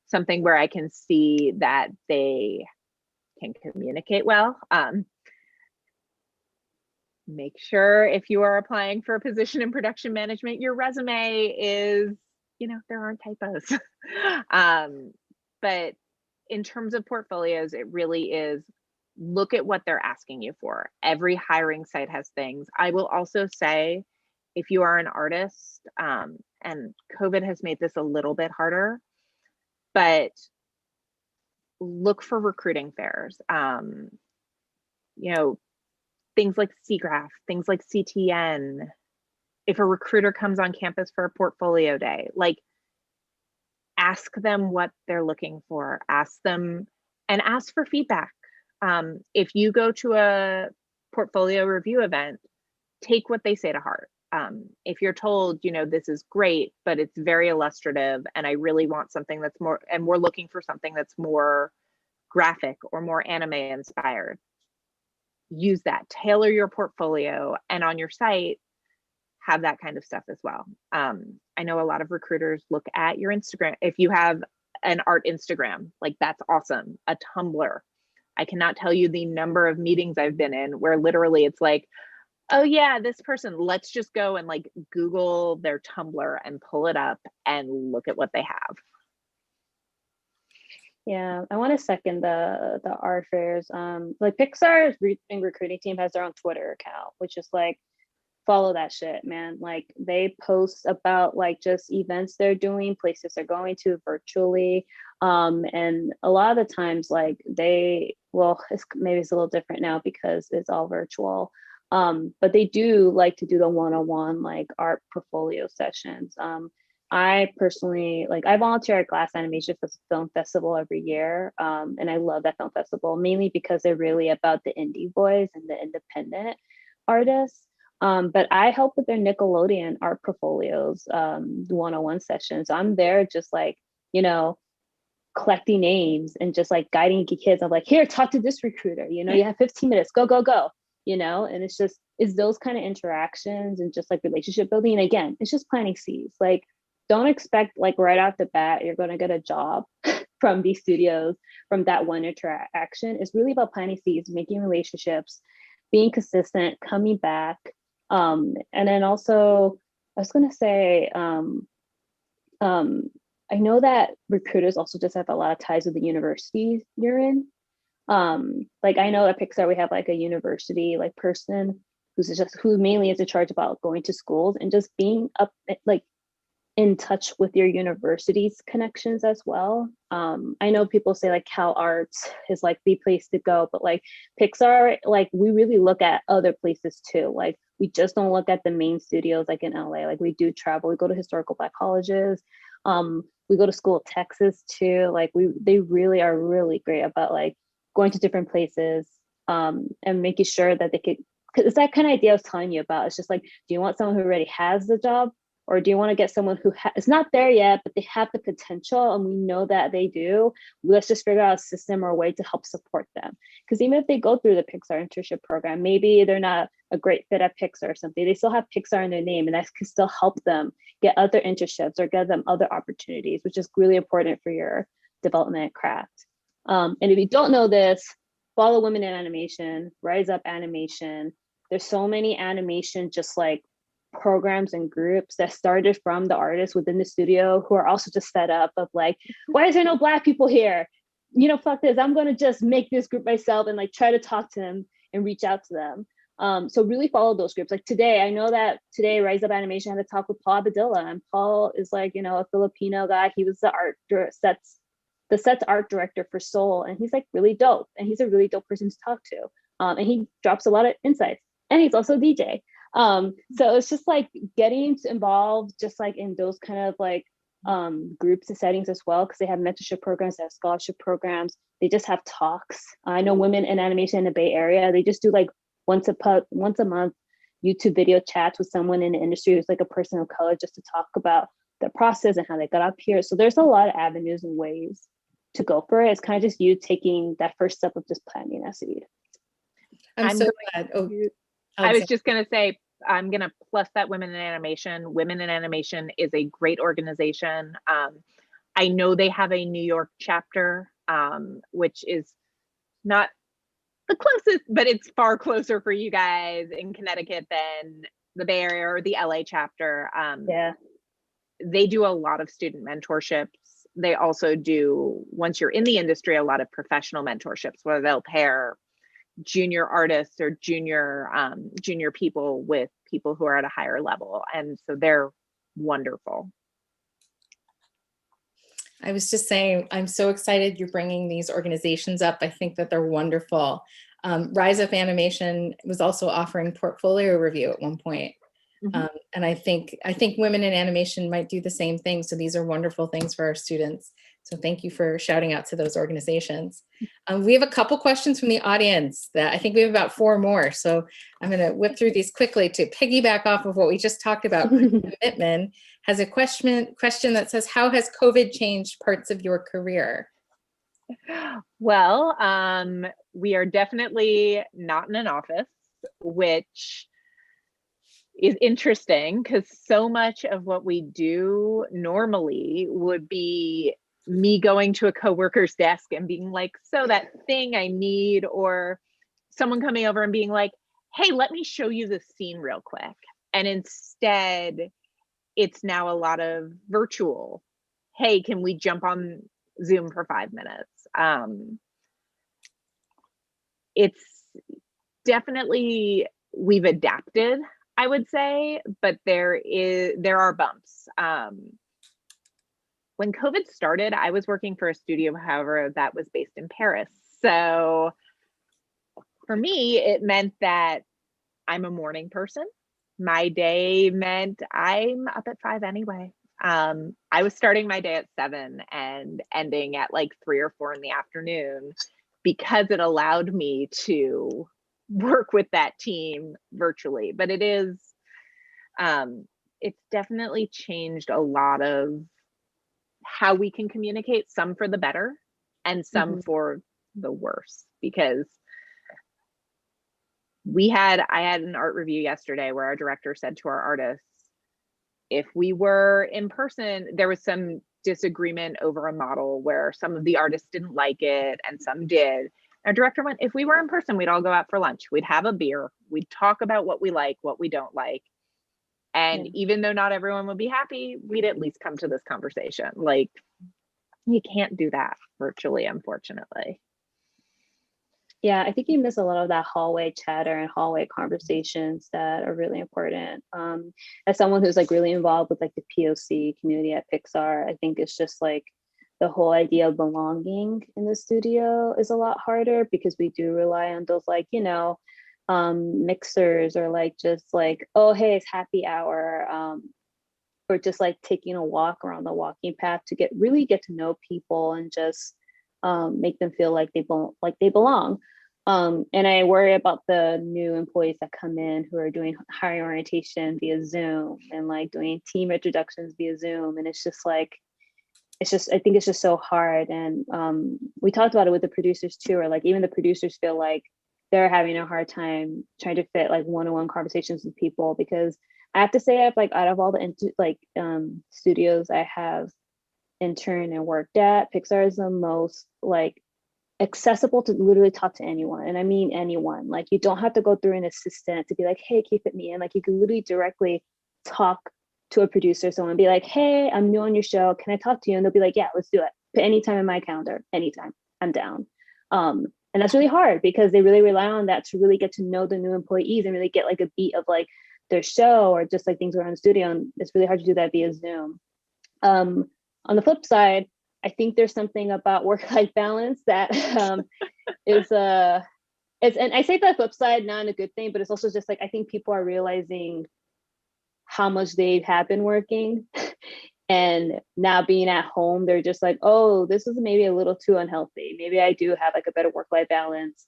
Something where I can see that they can communicate well. Make sure if you are applying for a position in production management, your resume is, you know, there aren't typos. But in terms of portfolios, it really is look at what they're asking you for. Every hiring site has things. I will also say, if you are an artist, and COVID has made this a little bit harder, but look for recruiting fairs. You know, things like SIGGRAPH, things like CTN. If a recruiter comes on campus for a portfolio day, like ask them what they're looking for, ask them and ask for feedback. If you go to a portfolio review event, take what they say to heart. If you're told, you know, this is great, but it's very illustrative and I really want something that's more, and we're looking for something that's more graphic or more anime inspired, use that, tailor your portfolio, and on your site, have that kind of stuff as well. I know a lot of recruiters look at your Instagram. If you have an art Instagram, like that's awesome. A Tumblr. I cannot tell you the number of meetings I've been in where literally it's like, oh yeah, this person, let's just go and like Google their Tumblr and pull it up and look at what they have. Yeah, I want to second the art fairs. Like Pixar's recruiting team has their own Twitter account, which is like, follow that shit, man. Like they post about like just events they're doing, places they're going to virtually. And a lot of the times like maybe it's a little different now because it's all virtual. But they do like to do the one-on-one like art portfolio sessions. I personally, like I volunteer at Glass Animation Film Festival every year. And I love that film festival, mainly because they're really about the indie boys and the independent artists. But I help with their Nickelodeon art portfolios, one-on-one sessions. I'm there just like, you know, collecting names and just like guiding kids. I'm like, here, talk to this recruiter, you know, you have 15 minutes, go, you know, and it's those kind of interactions and just like relationship building. And again, it's just planting seeds. Like, don't expect like right off the bat, you're going to get a job from these studios from that one interaction. It's really about planting seeds, making relationships, being consistent, coming back. And then also, I was going to say, I know that recruiters also just have a lot of ties with the universities you're in. Like I know at Pixar, we have like a university like person who mainly is in charge about going to schools and just being up, like in touch with your university's connections as well. I know people say like Cal Arts is like the place to go, but like Pixar, like we really look at other places too. Like we just don't look at the main studios like in LA. Like we do travel, we go to historical Black colleges. We go to School of Texas too. Like they really are really great about like going to different places and making sure that they could, because it's that kind of idea I was telling you about. It's just like, do you want someone who already has the job? Or do you want to get someone who is not there yet, but they have the potential and we know that they do? Let's just figure out a system or a way to help support them. Because even if they go through the Pixar internship program, maybe they're not a great fit at Pixar or something. They still have Pixar in their name, and that can still help them get other internships or get them other opportunities, which is really important for your development craft. And if you don't know this, follow Women in Animation, Rise Up Animation. There's so many animation just like programs and groups that started from the artists within the studio who are also just set up of like, why is there no Black people here? You know, fuck this, I'm going to just make this group myself and like try to talk to them and reach out to them. So really follow those groups. Like today, I know that today Rise Up Animation had a talk with Paul Abadilla, and Paul is like, you know, a Filipino guy. He was the set's art director for Soul, and he's like really dope, and he's a really dope person to talk to. And he drops a lot of insights, and he's also a DJ. So it's just like getting involved just like in those kind of like groups and settings as well, because they have mentorship programs, they have scholarship programs, they just have talks. I know Women in Animation in the Bay Area, they just do like once a month YouTube video chats with someone in the industry who's like a person of color, just to talk about the process and how they got up here. So there's a lot of avenues and ways to go for it. It's kind of just you taking that first step of just planting that seed. I'm so glad. I was just going to say, I'm going to plus that Women in Animation. Women in Animation is a great organization. I know they have a New York chapter, which is not the closest, but it's far closer for you guys in Connecticut than the Bay Area or the LA chapter. Yeah. They do a lot of student mentorships. They also do, once you're in the industry, a lot of professional mentorships where they'll pair junior artists or junior people with people who are at a higher level. And so they're wonderful. I was just saying, I'm so excited you're bringing these organizations up. I think that they're wonderful. Rise Up Animation was also offering portfolio review at one point. Mm-hmm. And I think Women in Animation might do the same thing. So these are wonderful things for our students. So thank you for shouting out to those organizations. We have a couple questions from the audience that I think we have about 4 more. So I'm going to whip through these quickly to piggyback off of what we just talked about. Commitment has a question that says, how has COVID changed parts of your career? Well, we are definitely not in an office, which is interesting because so much of what we do normally would be me going to a coworker's desk and being like, so that thing I need, or someone coming over and being like, hey, let me show you this scene real quick. And instead, it's now a lot of virtual. Hey, can we jump on Zoom for 5 minutes? It's definitely, we've adapted, I would say, but there are bumps. When COVID started, I was working for a studio, however, that was based in Paris. So for me, it meant that I'm a morning person. My day meant I'm up at 5 anyway. I was starting my day at 7 and ending at like 3 or 4 in the afternoon because it allowed me to work with that team virtually. But it's definitely changed a lot of how we can communicate, some for the better and some for the worse, because I had an art review yesterday where our director said to our artists, if we were in person, there was some disagreement over a model where some of the artists didn't like it and some did. Our director went, if we were in person, we'd all go out for lunch. We'd have a beer. We'd talk about what we like, what we don't like. And even though not everyone would be happy, we'd at least come to this conversation. Like, you can't do that virtually, unfortunately. Yeah, I think you miss a lot of that hallway chatter and hallway conversations that are really important. As someone who's like really involved with like the POC community at Pixar, I think it's just like the whole idea of belonging in the studio is a lot harder because we do rely on those like, mixers or like just like, oh, hey, it's happy hour. Or just like taking a walk around the walking path to really get to know people and just make them feel like they belong. And I worry about the new employees that come in who are doing hiring orientation via Zoom and like doing team introductions via Zoom. And I think it's just so hard. And we talked about it with the producers too, or like even the producers feel like they're having a hard time trying to fit like one-on-one conversations with people, because I have to say, I've like out of all the studios I have interned and worked at, Pixar is the most like accessible to literally talk to anyone. And I mean anyone. Like you don't have to go through an assistant to be like, hey, can you fit me in? Like you can literally directly talk to a producer, someone be like, hey, I'm new on your show. Can I talk to you? And they'll be like, yeah, let's do it. Put any time in my calendar, anytime, I'm down. And that's really hard because they really rely on that to really get to know the new employees and really get like a beat of like their show or just like things around the studio. And it's really hard to do that via Zoom. On the flip side, I think there's something about work-life balance that and I say that flip side, not a good thing, but it's also just like, I think people are realizing how much they have been working and now being at home, they're just like, oh, this is maybe a little too unhealthy. Maybe I do have like a better work-life balance,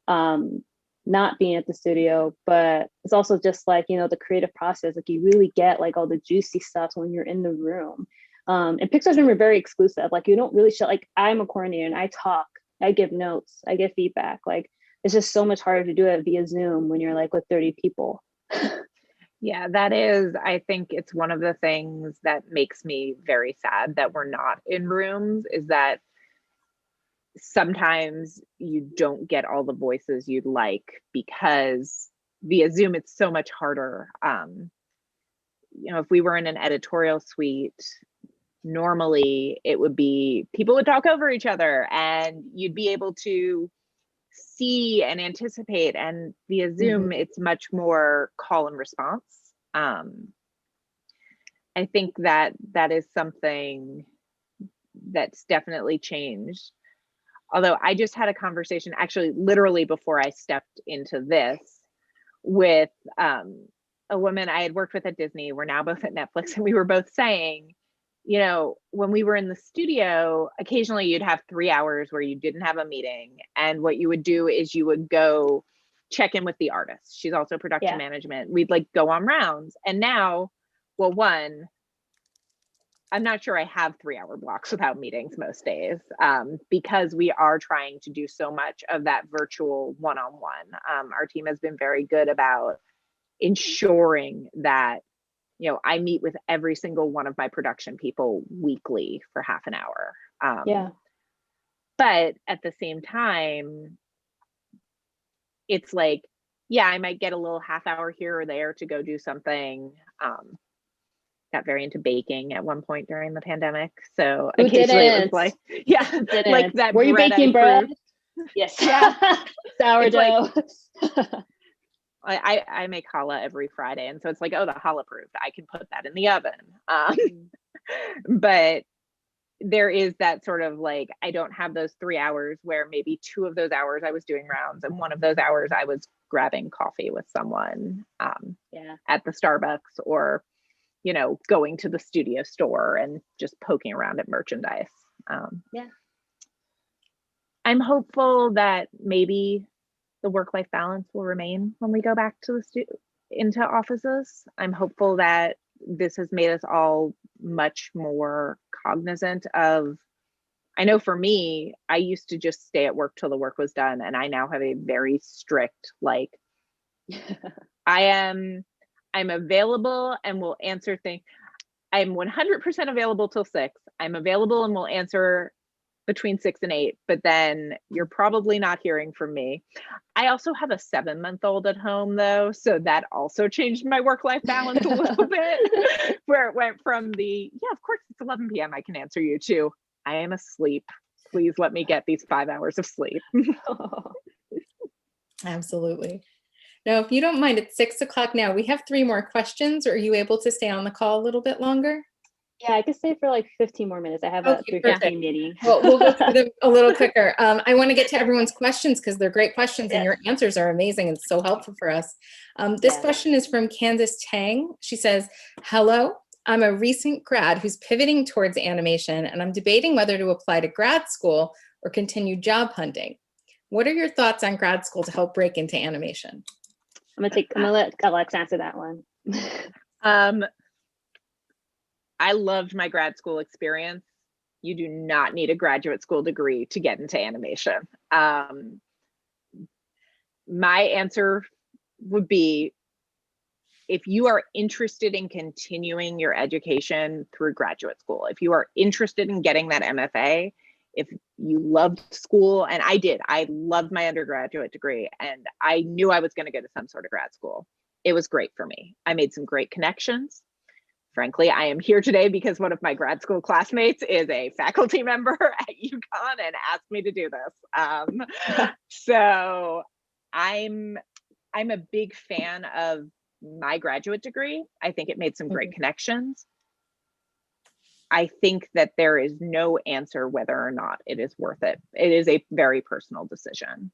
not being at the studio, but it's also just like, the creative process, like you really get like all the juicy stuff when you're in the room. And Pixar's been very exclusive. Like you don't really show, like I'm a coordinator and I talk, I give notes, I give feedback. Like it's just so much harder to do it via Zoom when you're like with 30 people. Yeah, that is, I think it's one of the things that makes me very sad that we're not in rooms, is that sometimes you don't get all the voices you'd like because via Zoom, it's so much harder. If we were in an editorial suite, normally it would be people would talk over each other and you'd be able to see and anticipate, and via Zoom it's much more call and response. I think that is something that's definitely changed. Although I just had a conversation actually literally before I stepped into this with a woman I had worked with at Disney. We're now both at Netflix, and we were both saying, when we were in the studio, occasionally you'd have 3 hours where you didn't have a meeting. And what you would do is you would go check in with the artist. She's also production management. We'd like go on rounds. And now, well, one, I'm not sure I have 3-hour blocks without meetings most days, because we are trying to do so much of that virtual one-on-one. Our team has been very good about ensuring that I meet with every single one of my production people weekly for half an hour. But at the same time, it's like, I might get a little half hour here or there to go do something. Got very into baking at one point during the pandemic. So occasionally it was like, like that. Were you baking bread? Yes. Yeah. Sourdough. I make challah every Friday. And so it's like, oh, the challah approved. I can put that in the oven. But there is that sort of like, I don't have those 3 hours where maybe 2 of those hours I was doing rounds and 1 of those hours I was grabbing coffee with someone at the Starbucks, or, going to the studio store and just poking around at merchandise. I'm hopeful that maybe the work-life balance will remain when we go back to into offices. I'm hopeful that this has made us all much more cognizant of, I know for me, I used to just stay at work till the work was done. And I now have a very strict, like, I'm available and will answer things. I'm 100% available till 6. I'm available and will answer between 6 and 8, but then you're probably not hearing from me. I also have a 7-month-old at home though, so that also changed my work-life balance a little bit, where it went from the, of course it's 11 p.m. I can answer you, to I am asleep. Please let me get these 5 hours of sleep. Absolutely. Now, if you don't mind, it's 6 o'clock now. We have 3 more questions. Are you able to stay on the call a little bit longer? Yeah, I could stay for like 15 more minutes. I have a Okay, 3:15 meeting. Well, we'll go through them a little quicker. I want to get to everyone's questions because they're great questions and your answers are amazing and so helpful for us. This question is from Candace Tang. She says, hello, I'm a recent grad who's pivoting towards animation and I'm debating whether to apply to grad school or continue job hunting. What are your thoughts on grad school to help break into animation? I'm gonna let Alex answer that one. I loved my grad school experience. You do not need a graduate school degree to get into animation. My answer would be, if you are interested in continuing your education through graduate school, if you are interested in getting that MFA, if you loved school, and I loved my undergraduate degree, and I knew I was going to go to some sort of grad school. It was great for me. I made some great connections. Frankly, I am here today because one of my grad school classmates is a faculty member at UConn and asked me to do this. So I'm a big fan of my graduate degree. I think it made some great connections. I think that there is no answer whether or not it is worth it. It is a very personal decision.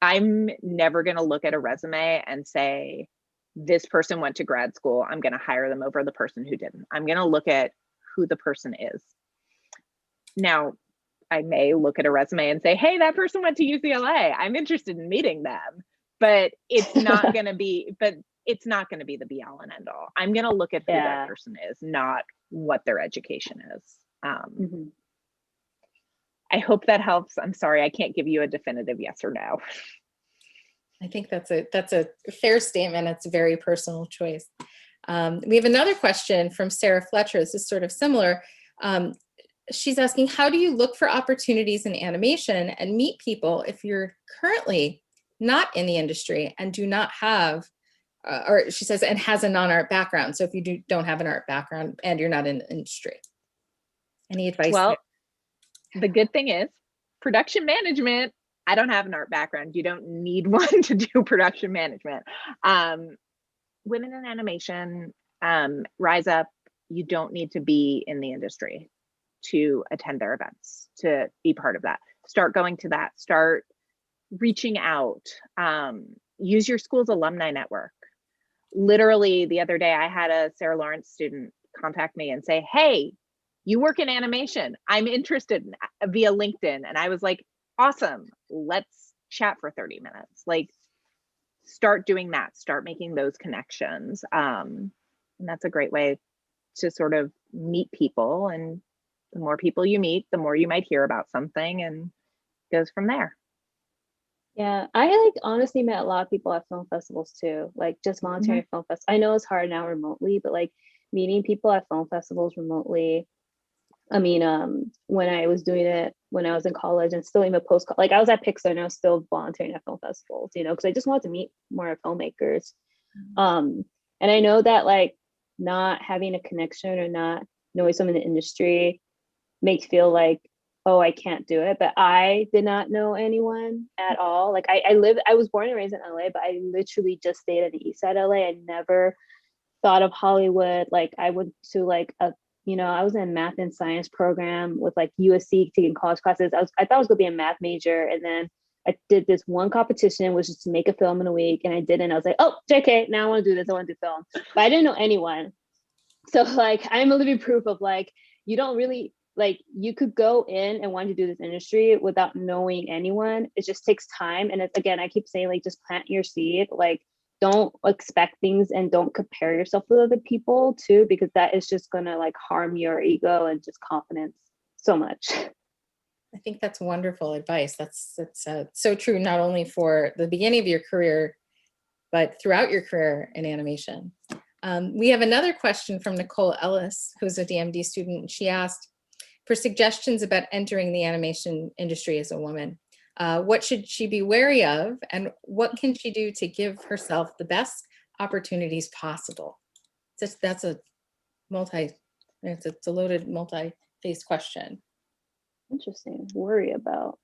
I'm never going to look at a resume and say, this person went to grad school, I'm going to hire them over the person who didn't. I'm going to look at who the person is. Now, I may look at a resume and say, hey, that person went to UCLA. I'm interested in meeting them, but it's not going to be, the be all and end all. I'm going to look at who that person is, not what their education is. I hope that helps. I'm sorry, I can't give you a definitive yes or no. I think that's a fair statement. It's a very personal choice. We have another question from Sarah Fletcher. This is sort of similar. She's asking, how do you look for opportunities in animation and meet people if you're currently not in the industry and do not have, or she says, and has a non-art background. So if you don't have an art background and you're not in the industry, any advice? Well, the good thing is production management. I don't have an art background. You don't need one to do production management. Women in animation, rise up. You don't need to be in the industry to attend their events, to be part of that. Start going to that, start reaching out, use your school's alumni network. Literally the other day, I had a Sarah Lawrence student contact me and say, hey, you work in animation. I'm interested via LinkedIn. And I was like, awesome, let's chat for 30 minutes. Like, start doing that, start making those connections. And that's a great way to sort of meet people. And the more people you meet, the more you might hear about something, and goes from there. Yeah, I honestly met a lot of people at film festivals too, like just volunteering at film festivals. I know it's hard now remotely, but like meeting people at film festivals remotely. I mean, when I was doing it when I was in college and still even post, like I was at Pixar and I was still volunteering at film festivals, because I just wanted to meet more filmmakers. And I know that like not having a connection or not knowing someone in the industry makes feel like, oh, I can't do it. But I did not know anyone at all. Like I was born and raised in LA, but I literally just stayed in the east side of LA. I never thought of Hollywood. Like I went to like I was in a math and science program with like USC taking college classes. I thought I was gonna be a math major. And then I did this one competition, which is to make a film in a week. And I did it. And I was like, oh, JK, now I want to do this. I want to do film. But I didn't know anyone. So like, I'm a living proof of like, you don't really, like you could go in and want to do this industry without knowing anyone. It just takes time. And it's, again, I keep saying like, just plant your seed, like don't expect things and don't compare yourself with other people too, because that is just going to like harm your ego and just confidence so much. I think that's wonderful advice. That's so true, not only for the beginning of your career, but throughout your career in animation. We have another question from Nicole Ellis, who's a DMD student. She asked for suggestions about entering the animation industry as a woman. What should she be wary of, and what can she do to give herself the best opportunities possible? That's a loaded, multi-faced question. Interesting. Worry about.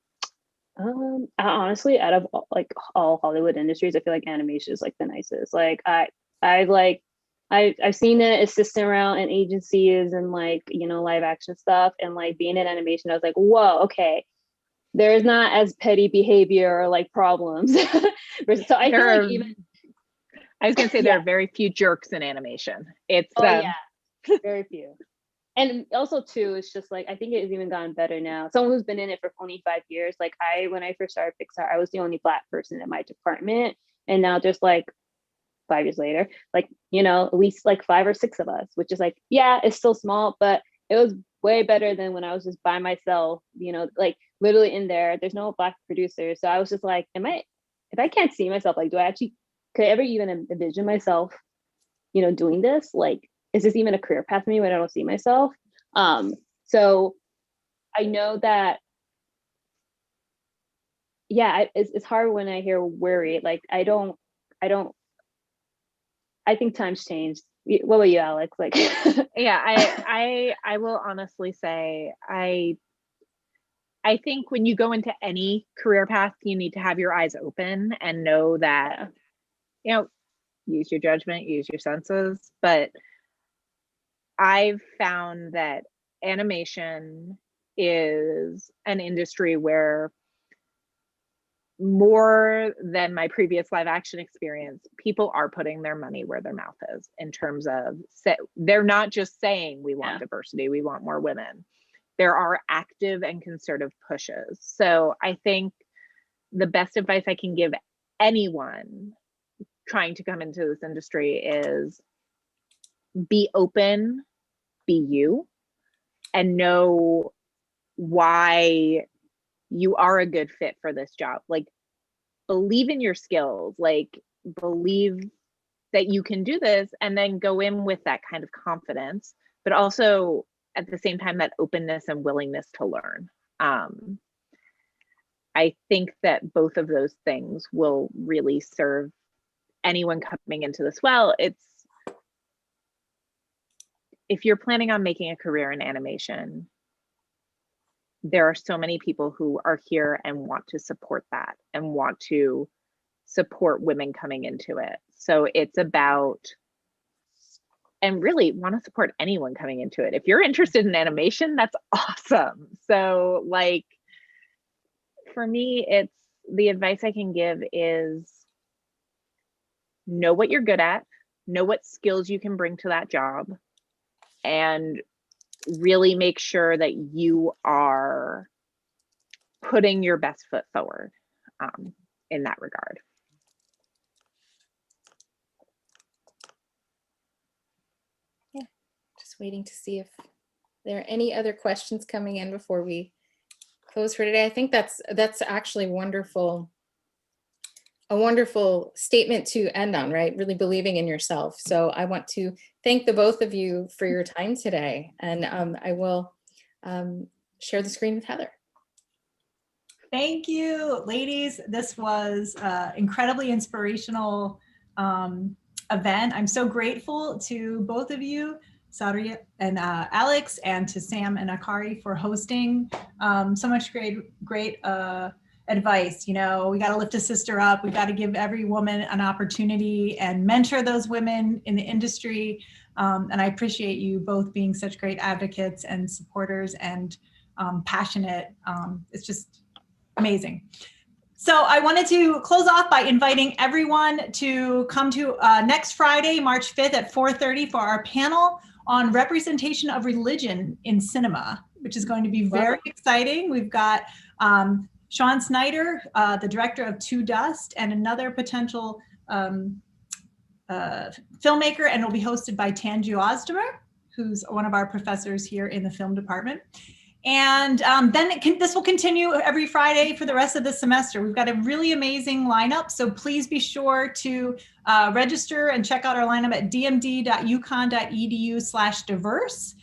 Honestly, out of like all Hollywood industries, I feel like animation is like the nicest. Like I've seen it assistant around in agencies and like, you know, live action stuff, and like being in animation, I was like, whoa, okay, there's not as petty behavior or like problems. So I feel like even I was gonna say there are very few jerks in animation. It's yeah, very few. And also too, it's just like, I think it has even gotten better now. Someone who's been in it for 25 years, like when I first started Pixar, I was the only Black person in my department. And now just like 5 years later, like, you know, at least like 5 or 6 of us, which is like, yeah, it's still small, but it was way better than when I was just by myself, you know, like literally in there, there's no Black producers. So I was just like, if I can't see myself, like, could I ever even envision myself, you know, doing this? Like, is this even a career path for me when I don't see myself? So I know that, yeah, it's hard when I hear worry. Like, I think times changed. What about you, Alex? Like, yeah, I will honestly say, I think when you go into any career path, you need to have your eyes open and know that, you know, use your judgment, use your senses. But I've found that animation is an industry where, more than my previous live action experience, people are putting their money where their mouth is in terms of, they're not just saying we want diversity, we want more women. There are active and concerted pushes. So I think the best advice I can give anyone trying to come into this industry is be open, be you, and know why you are a good fit for this job. Like, believe in your skills, like believe that you can do this, and then go in with that kind of confidence, but also at the same time, that openness and willingness to learn. I think that both of those things will really serve anyone coming into this well. If you're planning on making a career in animation, there are so many people who are here and want to support that and want to support women coming into it. So it's about, and really want to support anyone coming into it. If you're interested in animation, that's awesome. So like, for me, it's, the advice I can give is know what you're good at, know what skills you can bring to that job, and really make sure that you are putting your best foot forward in that regard. Yeah, just waiting to see if there are any other questions coming in before we close for today. I think that's actually wonderful. A wonderful statement to end on, right? Really believing in yourself. So I want to thank the both of you for your time today. And I will share the screen with Heather. Thank you, ladies. This was incredibly inspirational event. I'm so grateful to both of you, Searit and Alex, and to Sam and Akari for hosting. So much great advice. You know, we got to lift a sister up. We got to give every woman an opportunity and mentor those women in the industry. And I appreciate you both being such great advocates and supporters and passionate. It's just amazing. So I wanted to close off by inviting everyone to come to next Friday, March 5th at 4:30 for our panel on representation of religion in cinema, which is going to be very exciting. We've got Sean Snyder, the director of To Dust, and another potential filmmaker, and will be hosted by Tanju Ozdemir, who's one of our professors here in the film department. And then this will continue every Friday for the rest of the semester. We've got a really amazing lineup, so please be sure to register and check out our lineup at dmd.uconn.edu/diverse.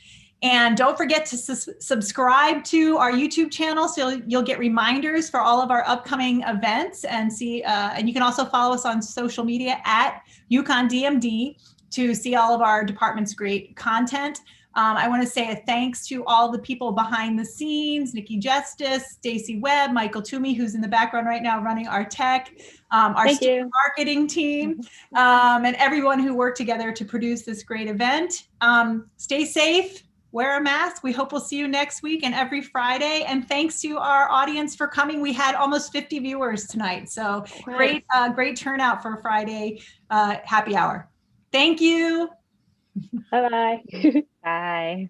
And don't forget to subscribe to our YouTube channel so you'll get reminders for all of our upcoming events, and and you can also follow us on social media at UConn DMD to see all of our department's great content. I want to say a thanks to all the people behind the scenes, Nikki Justice, Stacy Webb, Michael Toomey, who's in the background right now running our tech, our student marketing team, and everyone who worked together to produce this great event. Stay safe, wear a mask. We hope we'll see you next week and every Friday. And thanks to our audience for coming. We had almost 50 viewers tonight. So great turnout for a Friday happy hour. Thank you. Bye-bye. Bye.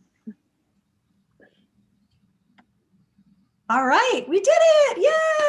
All right, we did it. Yay.